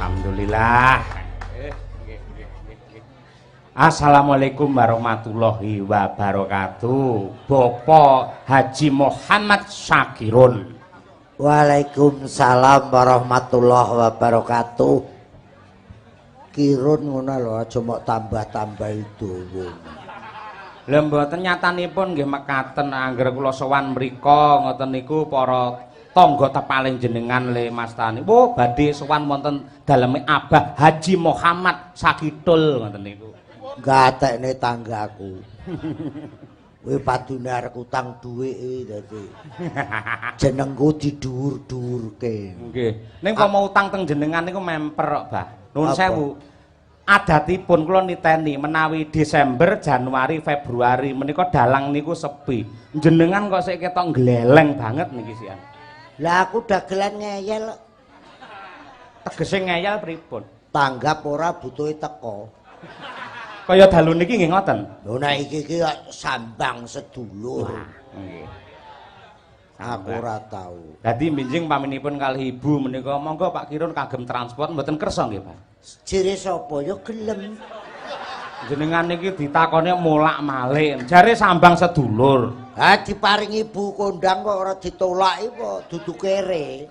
Alhamdulillah. Assalamualaikum warahmatullahi wabarakatuh. Bapak Haji Muhammad Syakirun. Waalaikumsalam warahmatullahi wabarakatuh. Kirun ngono lho, aja mok tambah-tambah dawa. Lha mboten nyatanipun nggih mekaten angger kula sowan mrika ngoten niku para tangga tepaling jenengan le Mas Tani. Wo badhe sowan wonten daleme Abah Haji Muhammad Sakidul ngoten niku. Gatekne tanggaku. Kowe padune arek utang dhuwike dadi. Jenengku didhuwur-dhuwurke. Nggih. Ning pomo utang teng jenengan niku memper kok, Bah. Nuwun sewu. Adatipun kula niteni menawi Desember, Januari, Februari menika dalang niku sepi. Jenengan kok sik ketok gleleng banget niki sian. Lah aku dagelan ngeyel. Tegese ngeyel pripun? Tanggap ora butuhe teko. Kaya dalu niki nggih ngoten. Lho nek iki sambang sedulur. Nggih. Aku ora tahu. Dadi minjing paminipun kalih ibu menika monggo Pak Kirun kagem transport mboten kersa nggih, Pak. Jere sapa ya gelem. Jenengan niki ditakoni molak-malik, jare sambang sedulur. Ha diparingi ibu kondang kok ora ditolaki kok dudu kere.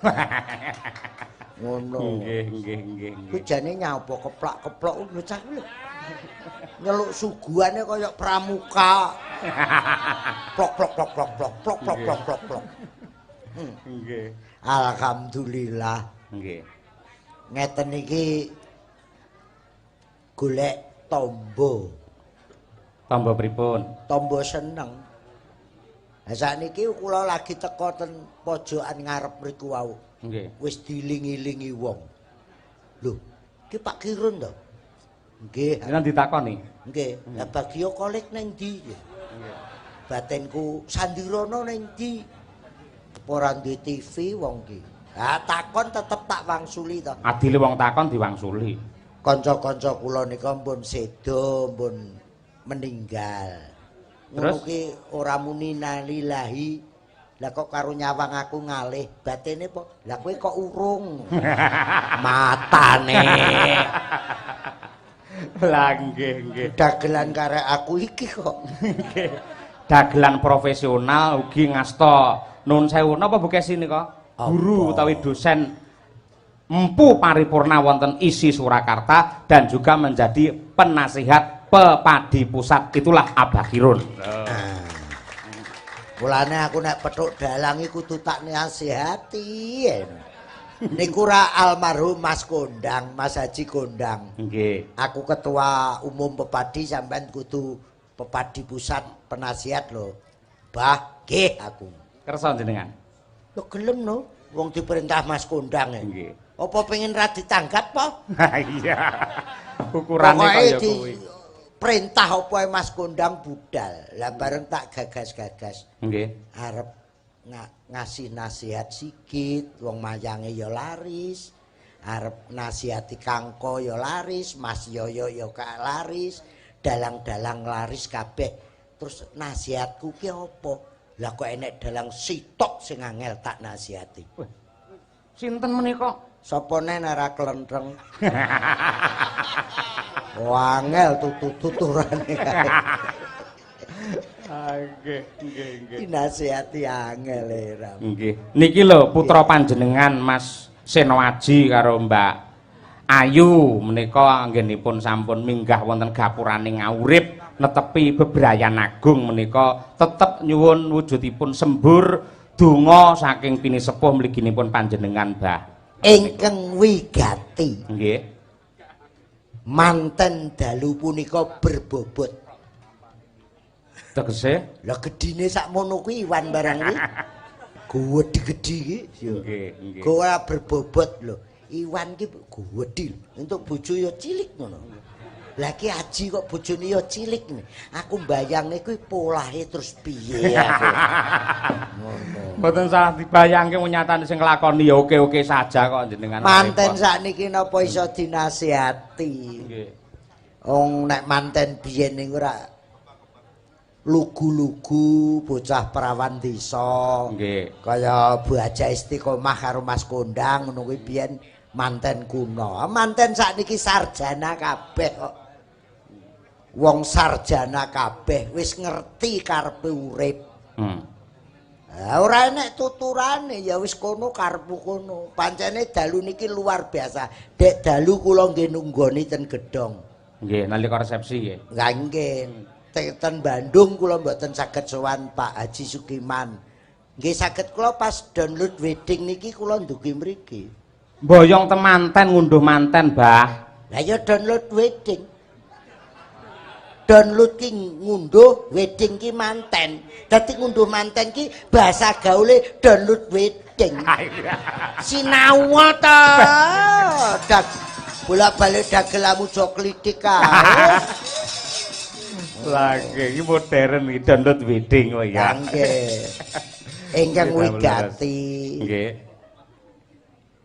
Ngono. Nggih. Ku jane nyapa keplak-keplok bocah kuwi. Nyeluk suguhane kaya pramuka. Plok. Nggih. Alhamdulillah. Nggih. Ngeten iki golek tombo. Tombo pripun? Tombo seneng. Lah sakniki kula lagi teko ten pojokan ngarep mriku wau. Nggih. Wis dilingi-lingi wong. Lho, iki Pak Kirun to? Nggih. Jenengan ditakoni. Nggih. Lah Bagio Kolik ning ndi? Nggih. Batinku Sandirana ning ndi? Ora duwe TV wong ki. Ha takon tetep tak wangsuli to. Adile wong takon diwangsuli. Kanca-kanca kula nika pun seda, pun meninggal. Ngono ki ora muni nalillahi. Lah kok karo nyawang aku ngalih batene po. Lah kowe kok urung. Matane. Lah nggih. Dagelan karek aku iki kok. Nggih. Dagelan profesional ugi ngasta nun sewu napa Bu Kesi nika? Guru utawi dosen empu paripurna wonten isi Surakarta dan juga menjadi penasihat Pepadi Pusat. Itulah Abah Kirun. Mulane aku nek petuk dalang iku kudu tak nasihati. Niku ra almarhum Mas Kondang, Mas Haji Kondang. Nggih. Aku ketua umum Pepadi sampean kudu Pepadi Pusat penasihat lho. Bah, nggih aku. Kersa jenengan. Lho gelem no, wong diperintah Mas Kondang. Nggih. Apa pengen ra ditanggap po? Iya. Ukurane kaya kuwi. Perintah apa Mas Kondang budal. Lah bareng tak gagas-gagas. Nggih. Arep ngasih nasihat sikit, wong mayange ya laris. Arep nasihati Kangko ya laris, Mas Yoyo ya laris, dalang-dalang laris kabeh. Terus nasihatku ki apa? Lah kok enek dalang sitok sing angel tak nasihati. Sinten menika? Sapa nen ora klentreng. Wangel tuturane kae. Nggih. Nasihati angel era. Nggih. Niki lho putra panjenengan Mas Senoaji karo Mbak Ayu menika anggenipun sampun minggah wonten gapurane ngawurip netepi bebrayan agung menika tetep nyuwun wujudipun sembur donga saking pinisepuh mliginipun panjenengan Mbah. Ingkang wigati. Nggih. Manten dalu punika berbobot. Tegese? Lah gedine sakmono kuwi Iwan barang kuwi. Gedhi-gedhi iki. Nggih. Ora berbobot lho. Iwan ki gedhi. Untuk bojo ya cilik ngono. Lah ki Aji kok bojone ya cilik nih. Aku mbayangne kuwi polahe terus piye aku. Ngono. Mboten salah dibayangke nyatane sing nglakoni ya oke-oke saja kok jenengan. Manten sakniki napa iso dinasihati. Nggih. Wong nek manten biyen niku ora lugu-lugu bocah perawan desa. Nggih. Kaya Bu Haja Istiqomah karo Mas Kondang ngono kuwi biyen Manten kuno, manten sakniki sarjana kabeh kok. Wong sarjana kabeh wis ngerti karepe urip. Ora enek tuturane ya wis kono karepku kono. Pancene dalu niki luar biasa. Dek dalu kula nggih nunggoni ten Gedhong. Nggih, nalika resepsi nggih. Lah nggih. Ten Bandung kula mboten saged sowan Pak Haji Sukiman. Nggih saged kula pas download wedding niki kula ndugi mriki. Mboyong temanten ngunduh manten, Mbah. Lah ya download wedding. Download ki ngunduh, wedding ki manten. Dadi ngunduh manten ki bahasa gaule download wedding. Sinau ta. Dak bolak-balik dagel amuja klitik kae. Lagi iki modern iki download wedding kok ya. Nggih. Ingkang wigati. Nggih.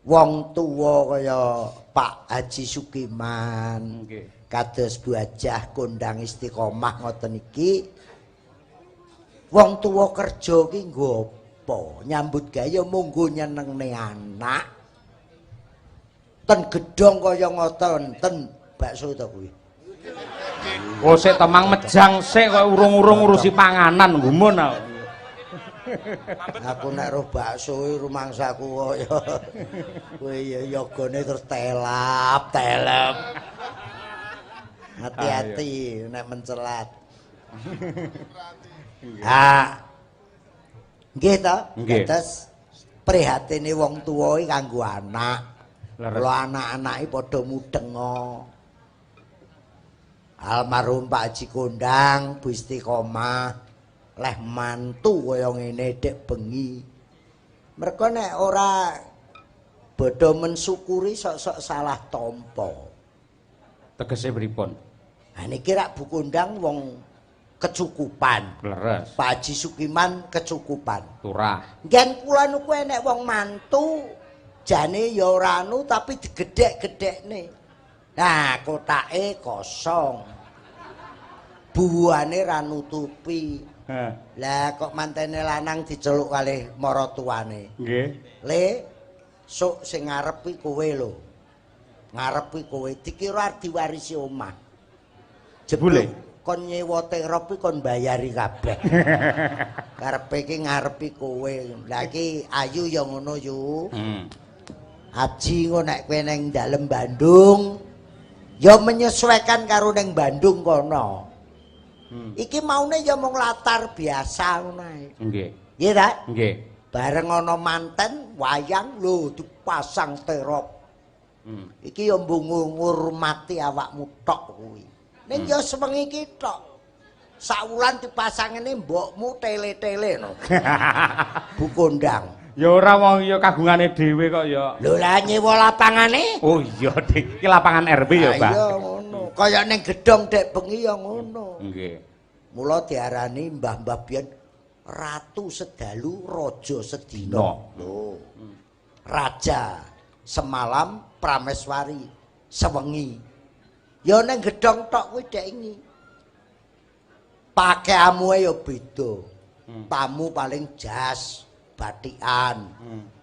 Wong tuwa kaya Pak Haji Sukiman. Nggih. Kados Bu Hajah kondang istiqomah ngoten iki. Wong tuwa kerja ki nggo apa? Nyambut gawe monggo nyenengne anak. Ten Gedhong kaya ngoten, ten bakso ta kuwi. Oh sik temang mejang sik kok urung-urung ngurusi panganan gumun aku. Aku nek roh bakso rumangsaku kaya kowe ya yogane terus telap. Hati-hati nek mencelat. Nggih ta? Terus prihatine wong tuwa iki kanggo anak. Kula anak-anake padha mudenga. Almarhum Pak Haji Kondang, Bu Istiqomah, leh mantu kaya ngene dek bengi. Mergo nek ora bodho mensyukuri sok-sok salah tampa. Tegese pripun? Nah niki rak Bu Kondang wong kecukupan. Leres. Pak Haji Sukiman kecukupan. Turah. Ngen kula niku enek wong mantu jane ya ora anu tapi digedhek-gedhekne. Nah, kotake kosong. Buane ra nutupi. Lah kok mantene lanang diceluk kalih maratuwane. Nggih. Le, sok sing ngarep kuwi kowe lho. Ngarep kuwi kowe dikira arep diwarisi omah. Jebule kon nyewa terop kuwi kon bayari kabeh. Karepe iki ngarepi kowe. Lah iki ayu ya ngono yu. Haji engko nek kowe ning dalem Bandung ya menyesuaikan karo ning Bandung kono. Iki maune ya mung latar biasa ngono ae. Nggih. Nggih ta? Nggih. Bareng ana manten wayang lho dipasang terop. Iki ya mbung ngurmati awakmu tok kuwi. Ning ya sewengi iki tok. Saulan dipasangene mbokmu tele-tele no. Bu Kondang. Ya ora wong ya kagungane dhewe kok ya. Lho lah nyewa lapangane? Oh iya, Dik. Iki lapangan RB ya, Pak. Iya ngono. Kaya ning Gedhong dek bengi ya ngono. Nggih. Mula diarani mbah-mbah biyen ratu sedalu raja sedina. Lho. Raja semalam prameswari sewengi. Ya ning Gedhong tok kuwi dek iki. Pakaianmu ya beda. Tamu paling jas batikan,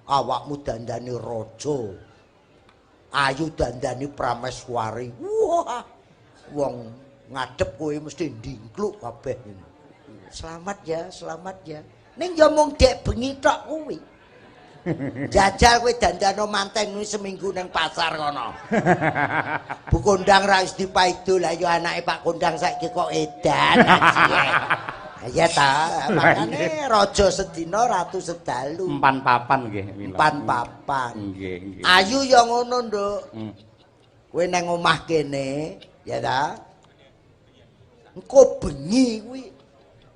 awakmu dandani raja, ayu dandani prameswari. Wah, wong ngadep kowe mesti ndingkluk kabeh. Selamat ya. Ning ya mung dek bengi tok kuwi. Jajal kowe dandano manten kuwi seminggu ning pasar kono. Bu Kondang ra wis dipaido lah ya anake Pak Kondang saiki kok edan. Ya ta, makane raja sedina ratu sedalu. Empan papan nggih mila. Empan papan. Nggih. Ayu ya ngono, Nduk. Kowe nang omah kene, ya ta? Engko bengi kuwi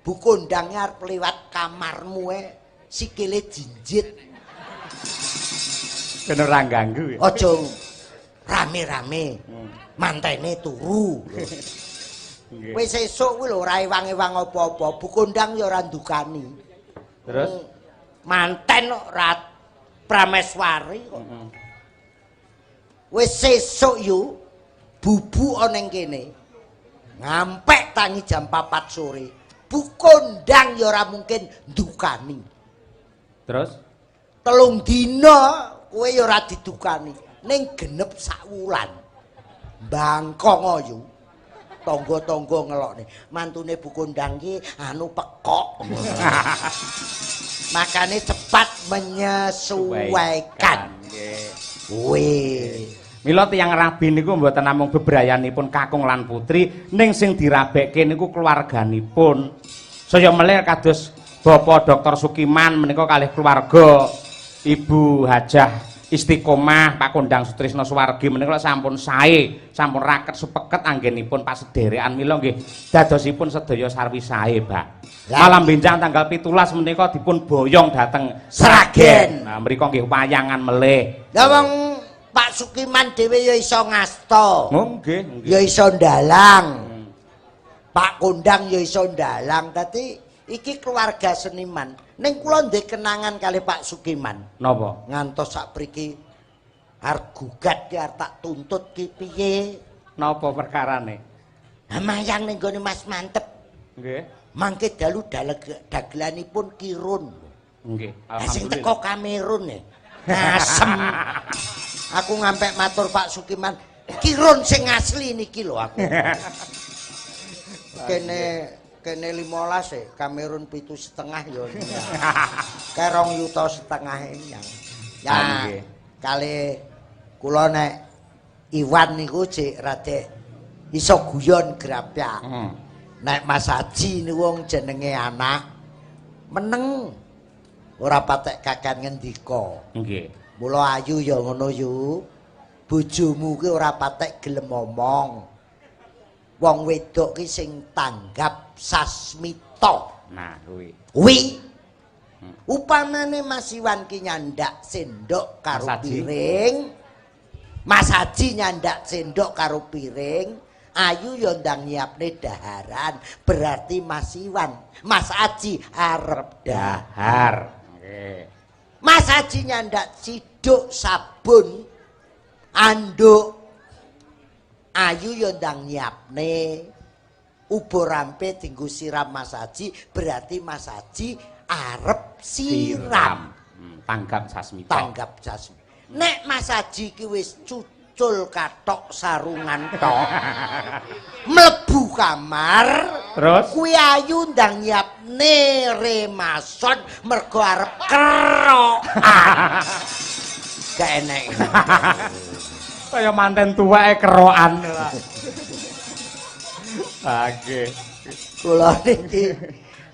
Bu Kondang arep liwat kamarmu sikile jinjit. Ben ora ganggu ya. Aja rame-rame. Mantene turu. Wis sesuk kuwi lho ora ewang-ewang apa-apa, Bu Kondang ya ora ndukani. Terus manten kok rat prameswari kok. Wis sesuk yo bubu ana ning kene. Ngampek tangi jam 4 sore. Bu Kondang ya ora mungkin ndukani. Terus 3 dina kowe ya ora didukani. ning genep sak wulan. Bangkong ayu. Tangga-tangga ngelokne. Mantune Bu Kondang ki anu pekok. Makane cepat menyesuaikan. Wih. Mila tiyang rabi niku mboten namung bebrayanipun kakung lan putri, ning sing dirabekke niku keluarganipun. Saya melih kados Bapak Dr. Sukiman menika kalih keluarga Ibu Hajah Istiqomah Pak Kondang Sutrisno Suwargi menika sampun sae, sampun raket supeket anggenipun pasederekan mila nggih dadosipun sedaya sarwi sae, Pak. Malam benjang tanggal 17 menika dipun boyong dhateng Sragen. Nah, mriku nggih wayangan melih. Lah wong Pak Sukiman dhewe ya iso ngasta. Oh, nggih, nggih. Ya iso ndalang. Pak Kondang ya iso ndalang. Dadi iki keluarga seniman. Ning kula ndek kenangan kali Pak Sukiman. Napa? Ngantos sapriki arep gugat ki arep tak tuntut ki piye? Napa perkarane? Ha mayang ning gone Mas Mantep. Nggih. Mangke dalu dagelanipun kirun. Nggih, Sing alhamdulillah. teko Kamerun ya. Ngasem. Aku ngampek matur Pak Sukiman, kirun sing asli niki lho aku. Kene 15 e, Kamerun 7,5 ya. Kerong yuta setengah yang. Ya, kali kula nek Iwan niku cek rada iso guyon grapyak. Nek Mas Haji niku wong jenenge anak meneng ora patek kakan ngendika. Nggih. Mula ayu ya ngono yu. Bojomu ki ora patek gelem ngomong. Wong wedok ki sing tanggap sasmita. Nah, kuwi. Kuwi upamane Mas Iwan ki nyandak sendok karo Mas Haji. piring. Mas Haji nyandak sendok karo piring. Ayu yo ndang nyiapne daharan, berarti Mas Iwan, Mas Haji arep dahar. Nggih. Mas Haji nyandak ciduk sabun anduk. Ayu yo ndang nyiapne ubur rampe tinggu siram Mas Haji, berarti Mas Haji arep siram. Tanggap sasmita. Tanggap sasmita. Nek Mas Haji ki wis cucul katok sarungan tok. Mlebu kamar, Terus kuwi ayu ndang nyiapne remason mergo arep kerokan. Gak enek. kaya manten tuweke kerokan. Nggih. Kula niki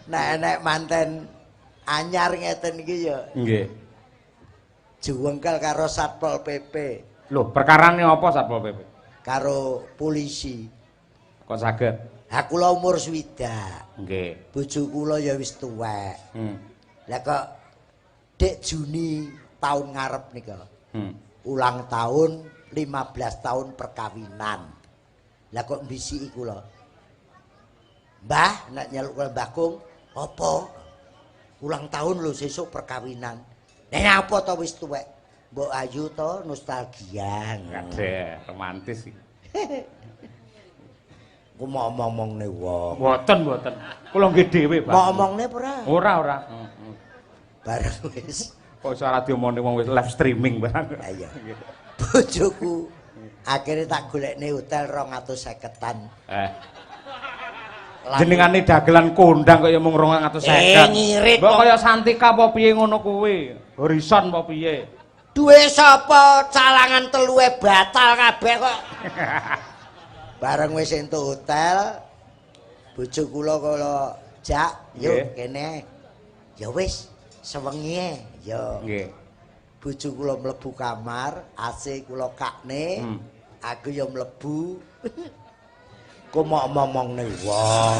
nek manten anyar ngeten iki ya Nggih. juwengkel karo Satpol PP, Loh, perkarane apa Satpol PP? karo polisi. Kok saged? Ha kula umur swidak. Nggih. Bojo kula ya wis tuwek. Lah kok Dek Juni tahun ngarep nika. Ulang tahun 15 tahun perkawinan. Lah kok mbisiki kula. Mbah, nek nyeluk kula Mbah Kung, apa? Ulang tahun lho sesuk perkawinan. Nek apa to wis tuwek? Mbok ayu to nostalgia. Kadhe romantis iki. Ku mau ngomongne wong. Mboten. Kula nggih dhewe, Pak. Mau omongne apa ora? Ora. Bareng wis. Kok iso ora diomongne wong wis live streaming barang. Ha iya. Bojoku akhirnya tak golekne hotel 250-an. Jenengane dagelan kondang kaya mung 250. Ngirit. Mbok kaya Santika apa piye ngono kuwi? Horizon apa piye? Duwe sapa calangan telue batal kabeh kok. Bareng wis entuk hotel, bojo kula jak, yuk kene. Ya wis, sewengi ya. Nggih. Bojo kula mlebu kamar, AC kula kakne, aku ya mlebu. Ku mau ngomongne wong.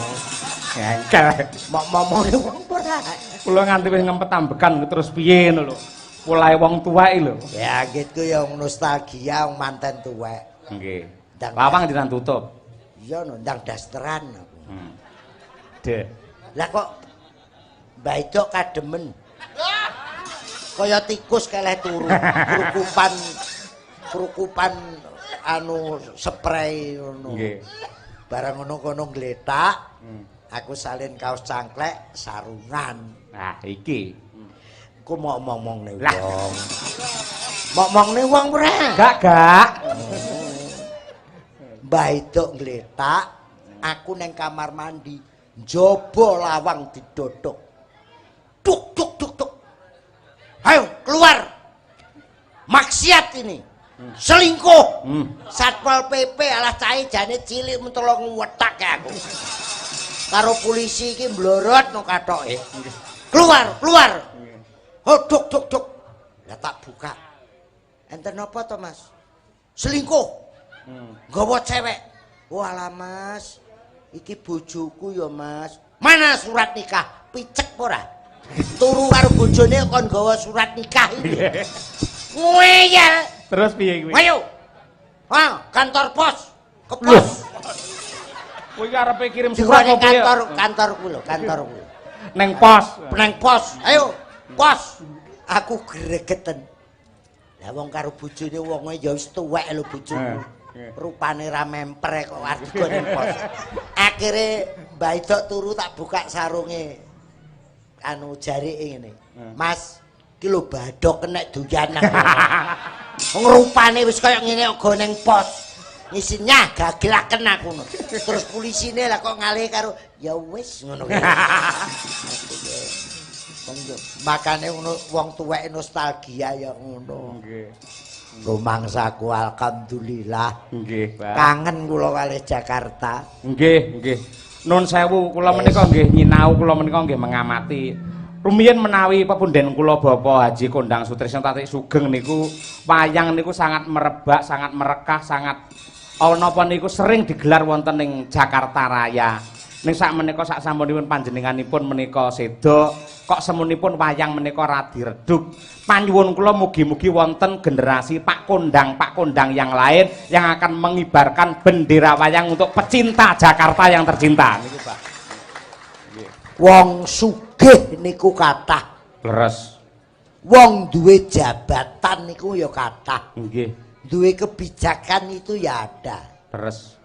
Engkel. Mau ngomongne wong ora. Kula nganti wis ngempet ambekan terus piye ngono lho. Pulahe wong tuwek lho. Ya gitu ya nostalgia wong manten tuwek. Nggih. Ndang Lawang dinan tutup. Iya no, ndang dasteran aku. Dek. Lah kok Mbah Edok kademen. Kaya tikus keleh turu. Kerukupan anu spray ngono. Nggih. Barang ngono kono ngletak. Aku salin kaos cangklek sarungan. Nah, iki. Ku mau ngomongne wong. Momongne wong ora. Gak. Mbah Edok ngletak, aku neng kamar mandi, njaba lawang didodok. Duk duk duk duk. Ayo keluar. Maksiat ini. Selingkuh. Satpol PP alah cahe jane cilik mentolo ngwetak aku. Karo polisi iki mblorot no kathoke. Keluar, keluar. Oh, duk duk duk. Lah tak buka. Enten napa to, Mas? Selingkuh. Nggawa cewek. Walah, Mas. Iki bojoku ya, Mas. Mana surat nikah? Picek ora? Turu karo bojone kon nggawa surat nikah iki. Ngeyel. Terus piye kuwi? Ayo. Kantor pos. Ke pos. Kowe arepe kirim surat Di kantorku lho, kantorku. Neng pos. Neng pos. Ayo, pos. Aku gregeten. Lah wong karo bojone wonge ya wis tuwek lho bojoku. Rupane ra memper kok arep neng pos. Akhire Mbak Idok turu tak buka sarunge. Anu jarike ngene. Mas, iki lho badhok kenek doyan nang. Wong rupane wis kaya ngene kok ning pos. Isinya gagelaken aku ngono. Terus polisine lah kok ngalih karo ya wis ngono kuwi. Makane wong tuwek nostalgia ya ngono. Nggih. Rumangsaku alhamdulillah. Nggih, Pak. Kangen kula kalih Jakarta. Nggih, nggih. Nun sewu kula menika nggih nyinau, kula menika nggih mengamati. Rumiyin menawi pepundhen kula Bapak Haji Kondang Sutrisno Tatik Sugeng niku wayang niku sangat merebak, sangat merekah, sangat napa niku sering digelar wonten ing Jakarta Raya. Ning sak menika sak sampunipun panjenenganipun menika seda, kok semunipun wayang menika radi redup. Panyuwun kula mugi-mugi wonten generasi Pak Kondang yang lain yang akan mengibarkan bendera wayang untuk pecinta Jakarta yang tercinta niku, Pak. Nggih. Wong sugih niku kathah. Leres. Wong duwe jabatan niku ya kathah. Nggih. Duwe kebijakan itu ya ada. Leres.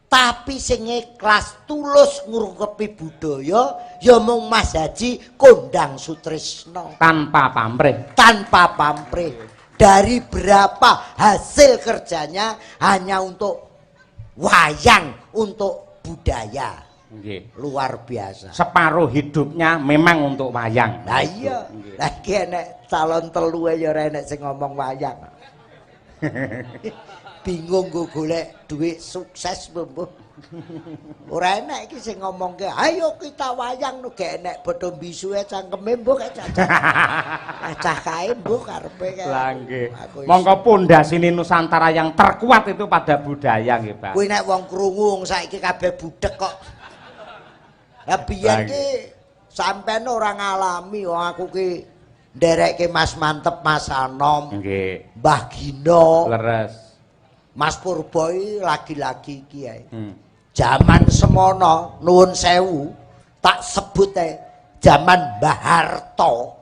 Tapi sing ikhlas tulus ngrukepi budaya ya mung Mas Haji Kondang Sutrisno. Tanpa pamrih. Tanpa pamrih. Dari berapa hasil kerjanya hanya untuk wayang, untuk budaya. Nggih. Luar biasa. Separuh hidupnya memang untuk wayang. Lah iya. Lah iki enek calon telu ya ora enek sing ngomong wayang. Bingung go golek duit sukses mbuh. Ora enek iki sing ngomongke, ayo kita wayang no gek enek bodho bisuke cangkeme mbuh kek cacah. Cacah kae mbuh karepe kae. Lah nggih. Monggo pondasine Nusantara yang terkuat itu pada budaya nggih, Pak. Kuwi nek wong krungu saiki kabeh budhek kok. Lah biyen ki sampean ora ngalami wong aku ki nderekke Mas Mantep, Mas Anom. Nggih. Mbah Gino. Leres. Mas Purboy lagi-lagi iki ae. Zaman semono nuwun sewu tak sebut zaman Mbah Harto.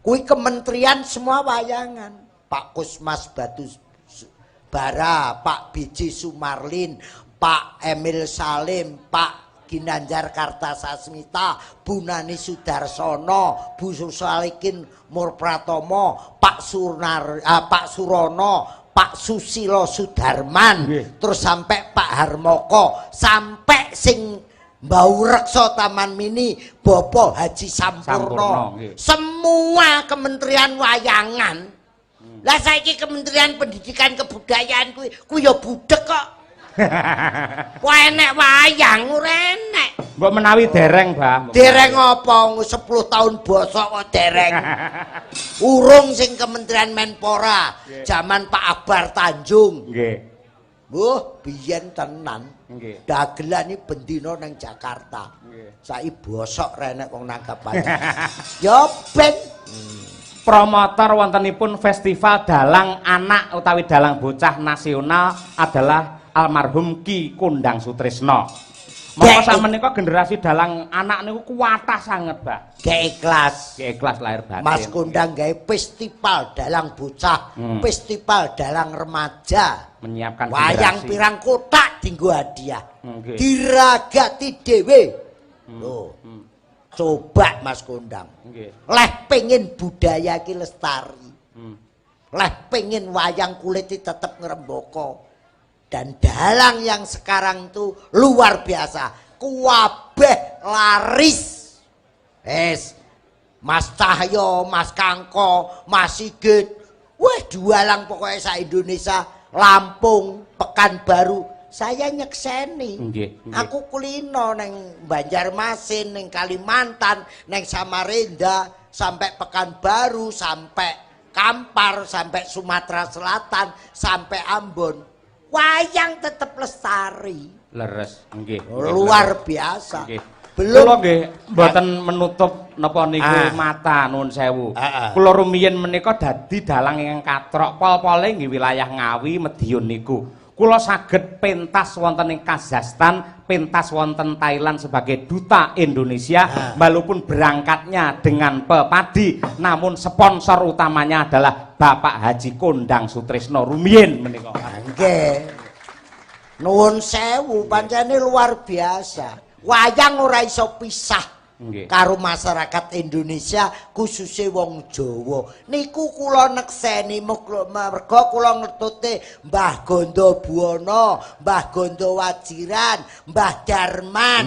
Kuwi kementerian semua wayangan. Pak Kusmas Batu Bara, Pak Biji Sumarlin, Pak Emil Salim, Pak Ginanjar Kartasasmita, Bu Nani Sudarsono, Bu Susalikin Murpratomo, Pak Surono, Pak Susilo Sudarman, terus sampai Pak Harmoko, sampai sing Mbau Rekso Taman Mini, Bopo Haji Sampurno. Semua kementerian wayangan. Lah saiki Kementerian Pendidikan Kebudayaan kuwi ya budhek kok. Wah enek wayang ora enek. Mbok menawi dereng, Mbah. Dereng apa 10 tahun bosok kok dereng. Urung sing Kementerian Menpora, zaman Pak Akbar Tanjung. Nggih. Mbuh, biyen tenan. Nggih. Dagelan iki bendina nang Jakarta. Nggih. Saiki bosok ra enek wong nanggap pajak. Ya ben Promotor wontenipun festival dalang anak utawi dalang bocah nasional adalah almarhum Ki Kondang Sutrisno. Monggo sakmenika generasi dalang anak niku kuwatah sanget, Mbah. Ikhlas. Ikhlas lahir batin. Mas Kondang gawe festival dalang bocah, festival dalang remaja. Menyiapkan wayang generasi. pirang kotak dienggo hadiah. Okay. Diragati dhewe. Loh. Coba Mas Kondang. Okay. Leh pengen budaya iki lestari. leh pengen wayang kulit tetap ngerembaka. Dan dalang yang sekarang tuh luar biasa, kuwabeh laris. Mas Cahyo, Mas Kangko, Mas Sigit, wah jualang pokoknya sa Indonesia, Lampung, Pekanbaru, saya nyekseni. Aku kulino neng Banjarmasin, neng Kalimantan, neng Samarinda, sampai Pekanbaru, sampai Kampar, sampai Sumatera Selatan, sampai Ambon. Wayang tetap lestari. Leres, nggih. Luar biasa. Nggih. Belum kula nggih mboten menutup napa niku mata nuwun sewu. Kula rumiyin menika dadi dalang ingkang katrok pol-pole nggih wilayah Ngawi Madiun niku. Kula saged pentas wonten ing Kazakhstan, pentas wonten Thailand sebagai duta Indonesia, walaupun berangkatnya dengan pepadi, namun sponsor utamanya adalah Bapak Haji Kondang Sutrisno rumiyin menika. Nggih. Nuwun sewu, pancene luar biasa. Wayang ora iso pisah karo masyarakat Indonesia, khususnya wong Jawa. Niku kula nekseni merga kula ngetute Mbah Gondo Buwana, Mbah Gondo Wajiran, Mbah Darman.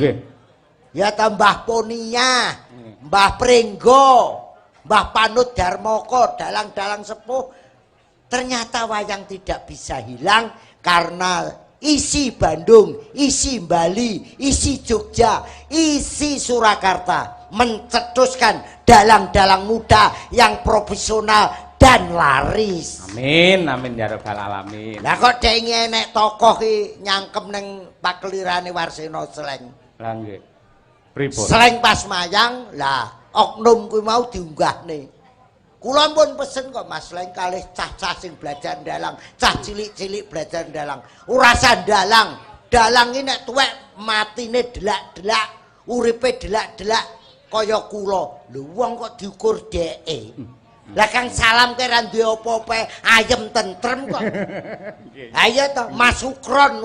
Ya ta Mbah Ponia, Mbah Pringgo, Mbah Panut Darmoko, dalang-dalang sepuh. Ternyata wayang tidak bisa hilang karena isi Bandung, isi Bali, isi Jogja, isi Surakarta mencetuskan dalang-dalang muda yang profesional dan laris. Amin, amin ya rabbal alamin. Lah kok denge enek tokoh ki nyangkem ning pakelirane Warsena Sleng. Lah nggih. Pripun? Sleng pas mayang, lah oknum kuwi mau diunggahne. Kula pun pesen kok Mas Sleng kalih cah-cah sing belajar dalang, cah cilik-cilik belajar dalang. Ora sandalang. Dalang iki nek tuwek matine delak-delak, uripe delak-delak kaya kula. Lho wong kok diukur dheke. Lah Kang Salam ki ra duwe apa-apa, ayem tentrem kok. Ayo to Mas Sukron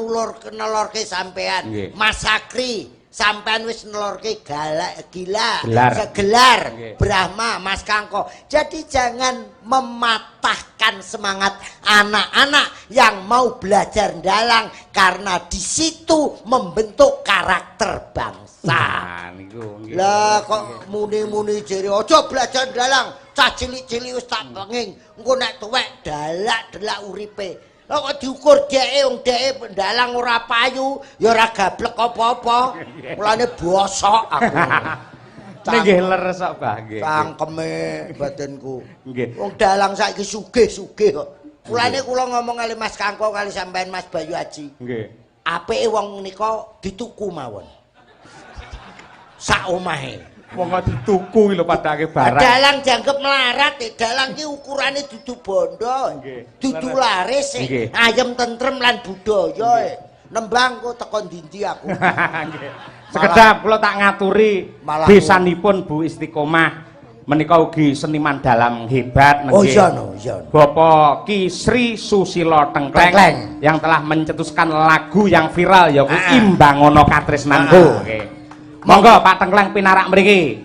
nelorke sampean, Mas Sakri sampean wis nelorke segelar Brahma, Mas Kangko. Jadi jangan mematahkan semangat anak-anak yang mau belajar dalang karena di situ membentuk karakter bangsa. Lah kok muni-muni jere aja belajar dalang, cah cilik-cilik wis tak penging. Engko nek tuwek dalak-delak uripe. Lah kok diukur dheke wong dheke dalang ora payu, ya ora gablek apa-apa. Mulane bosok aku. Nggih leres kok, Mbah, nggih. Cangkeme batinku. Nggih. Wong dalang saiki sugih-sugih kok. Mulane kula ngomong kali Mas Kangko kali sampean Mas Bayu Haji. Nggih. Apike wong nika dituku mawon. Sak omahe. Wong kok dituku lho padake barang. Dalang dianggep melarat, dalang ki ukurane dudu bondo, dudu laris, ayem tentrem lan budaya. Nembang kok teko ndi aku. Sekedap kula tak ngaturi desanipun Bu Istiqomah menika ugi seniman dalang hebat nggih. Oh iya no, iya. Bapak Ki Sri Susilo Tengkleng yang telah mencetuskan lagu yang viral yaiku Imbangono Katresnanku. Nggih. Monggo Pak Tengkleng pinarak mriki.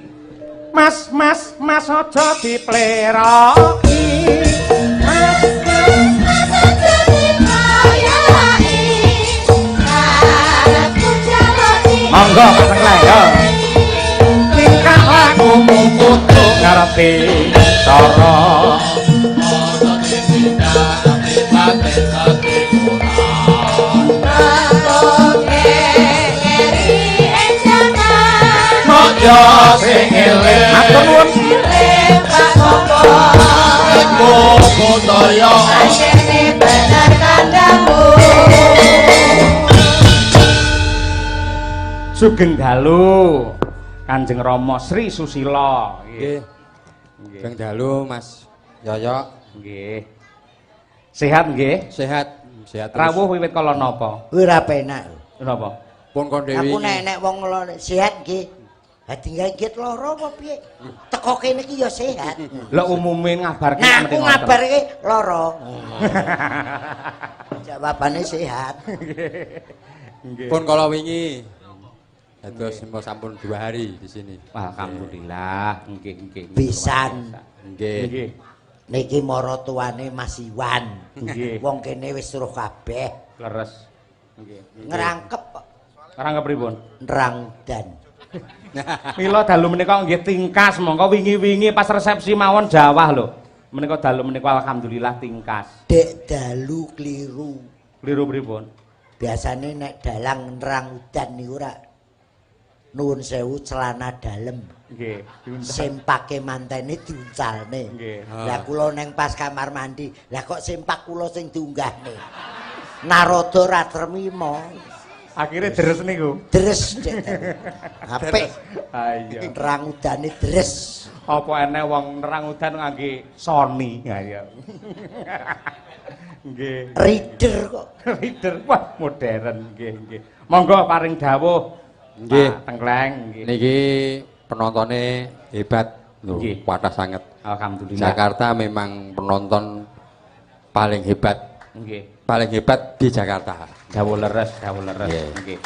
Mas aja dipleroki. Mas aja dipleroki. Karepku jalani. Monggo Pak Tengkleng yo. Tingkah lakumu kudu ngerti cara. Mojo sing eling matur nuwun Pak Sopo Koko Toyo ajene bener kandamu Sugeng dalu Kanjeng Rama Sri Susilo nggih. Sugeng dalu Mas Yoyo nggih. Sehat nggih? Sehat. Sehat. Rawuh wiwit kala napa? Ora penak. Napa? Pun kon dewi. Aku nek wong sehat nggih. Ha tinggal git loro apa piye? Teko kene iki ya sehat. Lah umume ngabarke nah, aku ngabarke loro. Jawabane sehat. Nggih. Pun kala wingi. Dados sampun 2 hari di sini. Alhamdulillah, nggih. Pisan. Nggih. Niki maratuwane Mas Iwan. Nggih. Wong kene wis suruh kabeh. Leres. Nggih. Ngerangkep kok. Ngerangkep pripun? Nerangdan. Mila dalu menika nggih tingkas mongko wingi-wingi pas resepsi mawon jawah lho. Menika dalu menika alhamdulillah tingkas. Dek dalu kliru. Kliru pripun? Biasane nek dalang nerang udan niku ora nuwun sewu celana dalem. Nggih, Sempake mantene diuncalne. Nggih. Lah kula neng pas kamar mandi, lah kok sempak kula sing diunggahne. Narada ra tremimo. Akhire deres niku. Deres Dek. Apik. Ha iya. Nerang udane deres. Apa enek wong nerang udan ngangge Sony. Ha iya. Nggih. Reader kok. Reader. Wah, modern nggih, nggih. Monggo paring dawuh. Nggih. Pak Tengkleng nggih. Niki penontonnya hebat lho, Nggih. wadah sangat. Alhamdulillah. Jakarta memang penonton paling hebat. Nggih. Paling hebat di Jakarta. Dawuh leres, Nggih. nggih.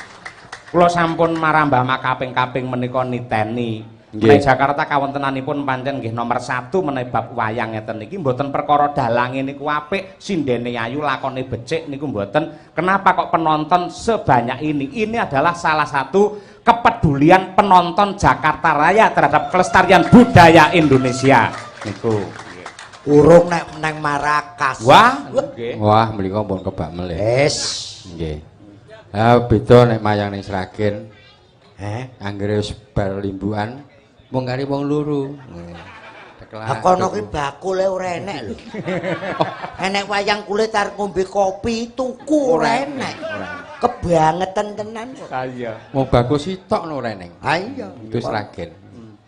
Kula sampun marambah kaping-kaping menika niteni. Nggih. Nek Jakarta kawontenanipun pancen nggih nomor 1 menawi bab wayang ngeten niki mboten perkara dalange niku apik, sindene ayu, lakone becik niku mboten. Kenapa kok penonton sebanyak ini? Ini adalah salah satu kepedulian penonton Jakarta Raya terhadap kelestarian budaya Indonesia niku. Urung nek nang Marakas. Wah, nggih. Wah, mlika pun kebak melih. Wis. Nggih. Ha beda nek mayang ning Sragen. Anggere wis bar limbukan mung kari wong loro. Kono ki bakule ora enek lho. Enek wayang kulit arep ngombe kopi tuku ora enek. Kebangetan tenan kok. Ha iya. Wong bagus sitok no reneng. Ha iya. Wis Sragen.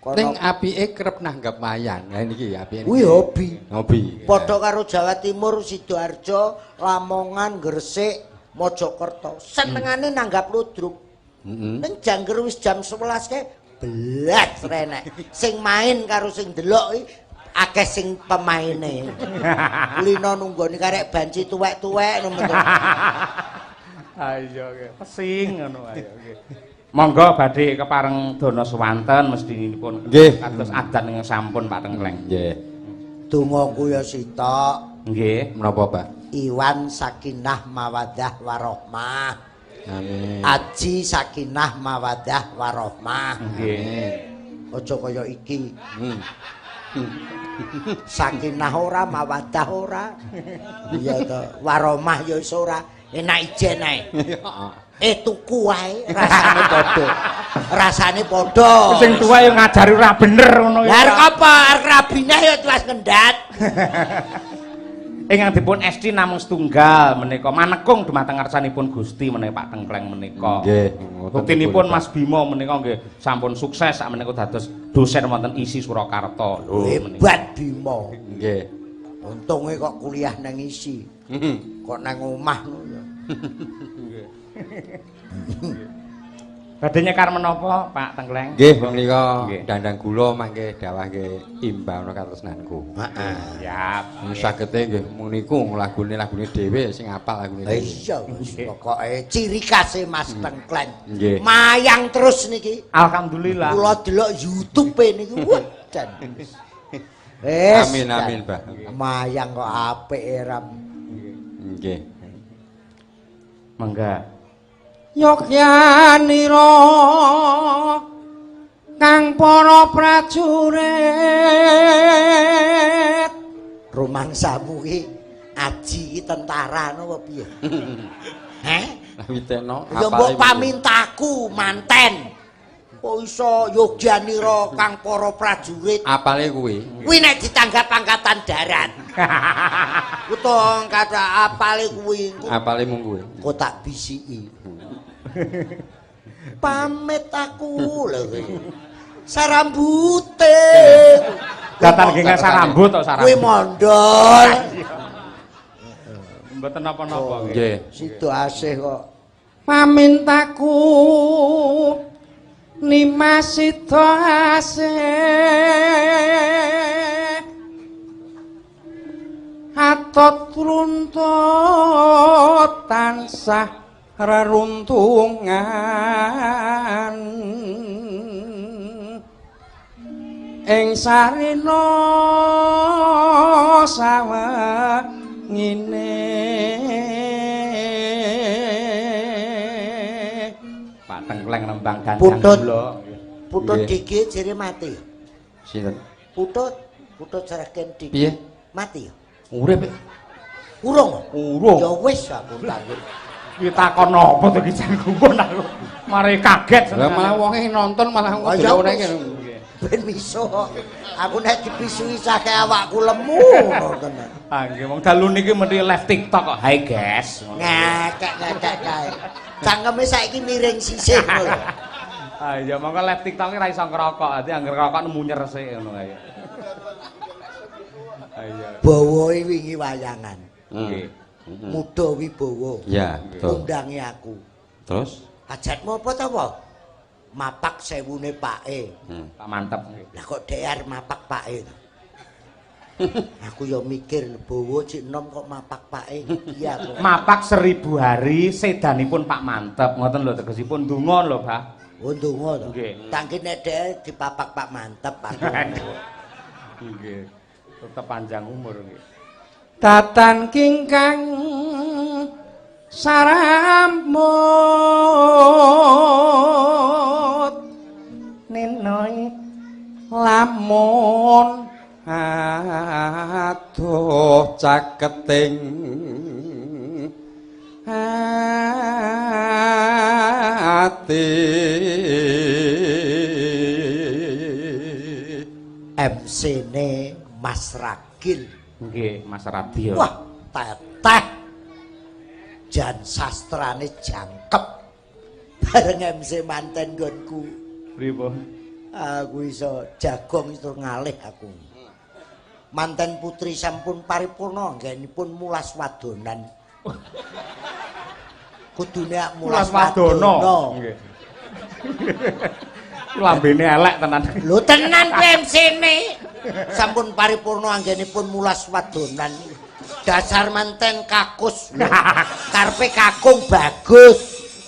Ning apike kerep nanggap wayang. Lah niki apike. Kuwi hobi. Hobi. Padha karo Jawa Timur, Sidoarjo, Lamongan, Gresik, Mojokerto. Senengane nanggap ludruk. Ning jangger wis jam 11 kae belas renek. Sing main karo sing delok akeh sing pemaine. Kulino nunggoni karek banci tuwek-tuwek ngono. Ayo nggih. Pesing ngono ayo nggih. Monggo badhe kepareng dana swanten mestinipun Nggih. kados adat ing sampun Pak Tengkleng. Nggih. Dongaku ya sitok. Nggih. Menapa, Pak? Iwan sakinah mawadah warohmah. Amin. Aji sakinah mawadah warohmah. Nggih. Aja kaya iki. Sakinah ora mawadah ora. Iya to. Warohmah ya wis ora. Enak ijen ae. Tuku wae rasane padha. Rasane padha. Sing tuwa yo ngajari ora bener ngono ya. Lah arep apa? Arep rabine ya tuwas ngendat. Ingkang dipun esti namung setunggal menika manekung dumateng ngarsanipun Gusti menawi Pak Tengkleng menika. Nggih. Buktinipun Mas Bima menika nggih sampun sukses sak menika dados dosen wonten ISI Surakarta. Hebat Bima. Nggih. Untunge kok kuliah nang ISI. Kok nang omah ngono ya. Badhe nyekar menapa Pak Tengkleng? Nggih, menika Nggih. dandang gula mangke dawahke imbauno katresnanku. Heeh. Siap. Sagete nggih mung niku lagune dhewe sing apal lagune. Iya, pokoke ciri khase Mas Tengkleng. Nggih. Mayang terus niki. Alhamdulillah. Kula delok YouTube-e niku. Wah, dan. Wes. Amin amin, Mbah. Mayang kok apik ram. Nggih. Mangga. Yogyanira kang para prajurit Rumangsamu ki aji tentara napa piye? Heh? Witeno Ya mbok pamintaku manten. Kok iso Yogyanira kang para prajurit? apale kuwi. Kuwi nek ditanggap angkatan darat. Utawa kata apale kuwi? Apale mung kuwi. Kok tak bisiki. Pamit aku lho kowe. Sarambute. Datar nggih sarambut tok sarambut. Kuwi mondol. Mboten napa-napa nggih. Nggih. Sido asih kok. Pamintaku Nimas sida asih atot runtut tansah reruntungan ing sarina sawengine Pak Tengkleng nembang gandang kula. Putut Diki jere mati. Sinten? Putut Sregen Diki. Piye? Mati. Urip. Urung. Urung. Ya wis aku takon. Ki takon apa to ki jangkupun aku. Mari kaget. Lah malah wonge nonton malah ya, ngene. Ben miso. Aku nek dipisui sake awakku lemu ngoten. Ah nggih wong dalu niki mesti live TikTok kok. Hai guys. Ngekek kae. Cangkeme saiki miring sisih lho. Ah iya monggo live TikTok ora iso ngerokok. Dadi anggere rokok nemu nyeresik ngono kae. Ah iya. Bawoe wingi wayangan. Nggih. Muda Wibowo. Ya, betul. Undangi aku. Terus Hajatmu apa to, apa? Mapak sewune pake. Pak mantep. Lah kok DR mapak pake. Aku yo mikir Bowo cik enom kok mapak pake. Iya kok. Mapak 1000 hari sedanipun Pak Mantep. Ngoten lho tegesipun donga lho, Pak. Oh ndonga to. Nggih. Tangki nek dhek dipapak Pak Mantep aku. Nggih. Tetep panjang umur nggih. tatan kingkang saramut ninoi lamun adoh caketing ati MC-ne Mas Ragil. Nggih, Mas Radio. Wah, teteh. Jan sastrane jangkep. Bareng MC manten nggonku. Pripun? Aku iso jagong itu ngalih aku. Manten putri sampun paripurna anggenipun mulas wadonan. Kudune mulas wadono. Nggih. Lambene elek tenan. Lho tenan kuwi MC-ne. Sampun paripurna anggenipun mulas wadonan. Dasar manten kakus. Karepe kakung bagus.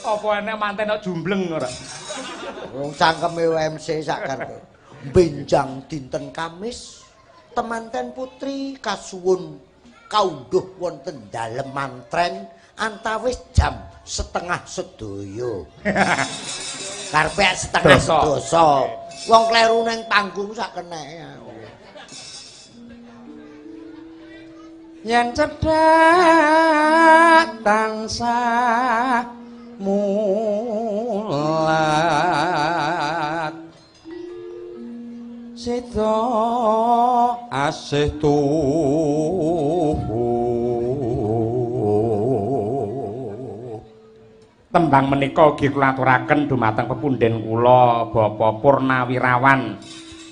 Apa enek manten kok jumbleng ora? Wong cangkeme MC sak karepe. Benjang dinten Kamis temanten putri kasuwun kaundhuh wonten dalem mantren antawis jam 1:30 karepe 1:30 wong kleru ning panggung sak keneke yen cedhak tansah mulat sida asih tuhu tembang menika ugi kula aturaken dumateng pepunden kula Bapak Purnawirawan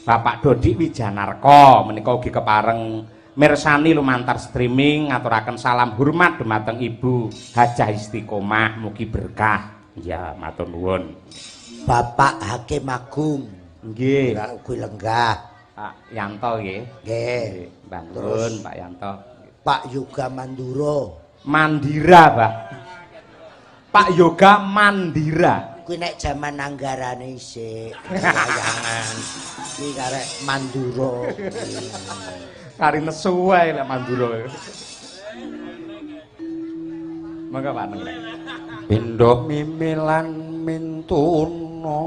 Bapak Dodi Wijanarka menika ugi kepareng mirsani lumantar streaming ngaturaken salam hormat dumateng Ibu Hajah Istiqomah mugi berkah ya matur nuwun Bapak Hakim Agung nggih ugi lenggah Pak Yanto nggih nggih Mbah nuwun Pak Yanto Pak Yoga Mandura Mandira Pak Pak Yoga Mandira kuwi nek jaman anggarane isih wayangan iki karek Mandura kari nesu wae lek Mandura mangga Pak Neng pindho mimilan mintuna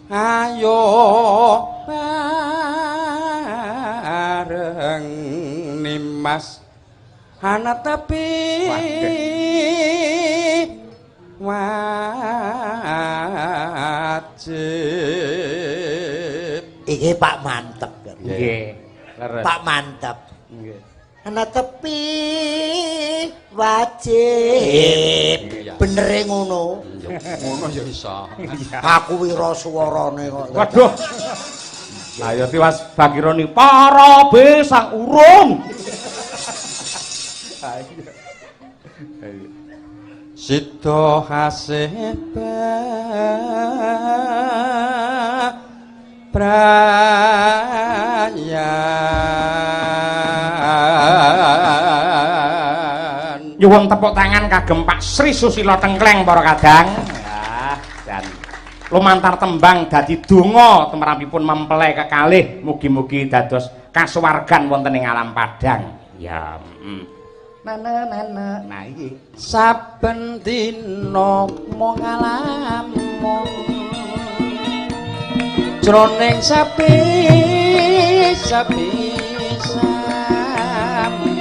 ayo bareng nimas ana tepi wajib iki Pak Mantep nggih leres Pak Mantep nggih ana tepi wajib benere ngono ngono ya iso aku wira suwarane kok waduh ayo tiwas Bagironi para besang urung sida hasih brayan nyuwun tepuk tangan kagem Pak Sri Susilo Tengkleng para kadang. Ya. lumantar tembang dadi donga tumrapipun mempelai kekalih mugi-mugi dados kasuwargan wonten ing alam padang. Ya, nah iki saben dina mung ngalamun jroning sapi samun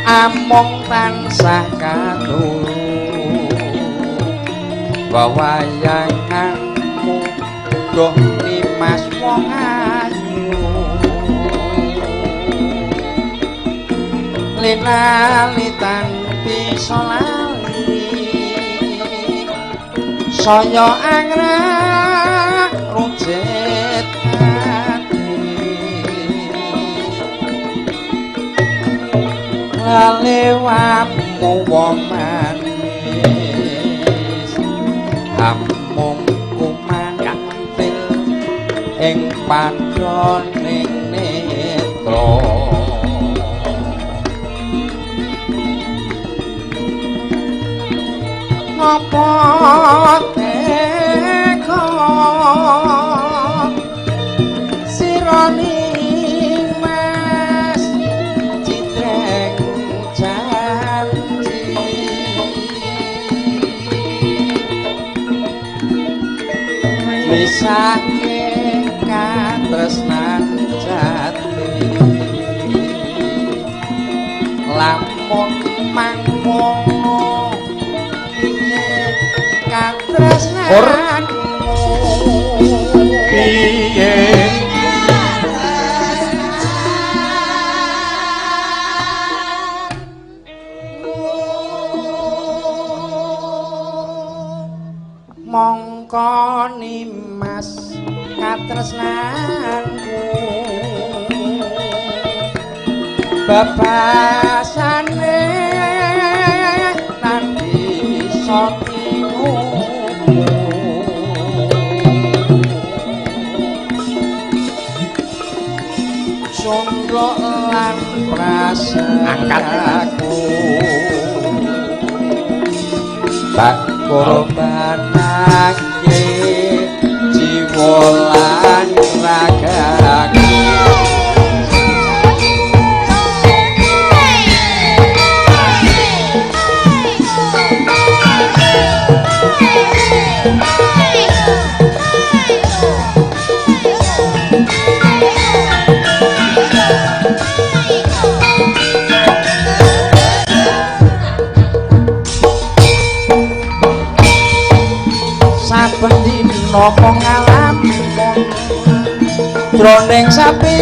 among tansah katulung wawayanganmu doh nimas wong ayu linalitan bisa lali saya angrak runcit hati lalewamu wong manis amung kumantil ing padhaning netra apa teka sirani mas citreng janji misake katresnan jati lamun mangkono katresnanmu piye mongko nimas katresnanku babasane tan bisa Sondro lan prasaku tak korbanake jiwa lan ragaku saben dina ngalamun jroning sapi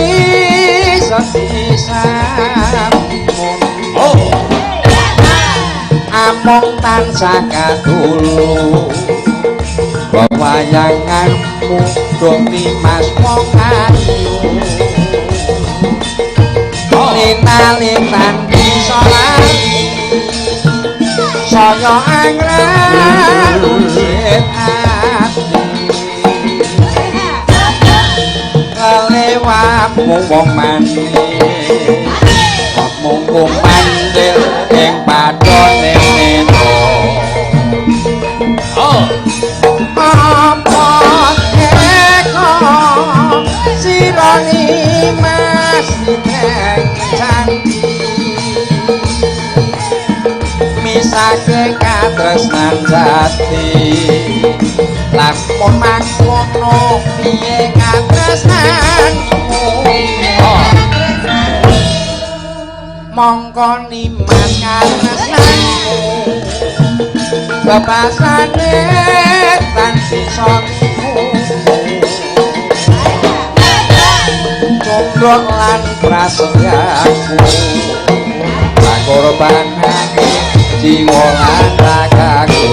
samun among tansah katulung wawayanganmu dong nimas wong ayu lina-linan bisa lali saya angrat runcit hati kalewamu wong manis mung mandil ing padhone netra apa teka sirani mas citreng janji misake katresnan jati lamun mangkono piye katresnanmu mongko nimas katresnanmu babasane tan bisa condrok lan prasayaku korbanake jiwa lan ragaku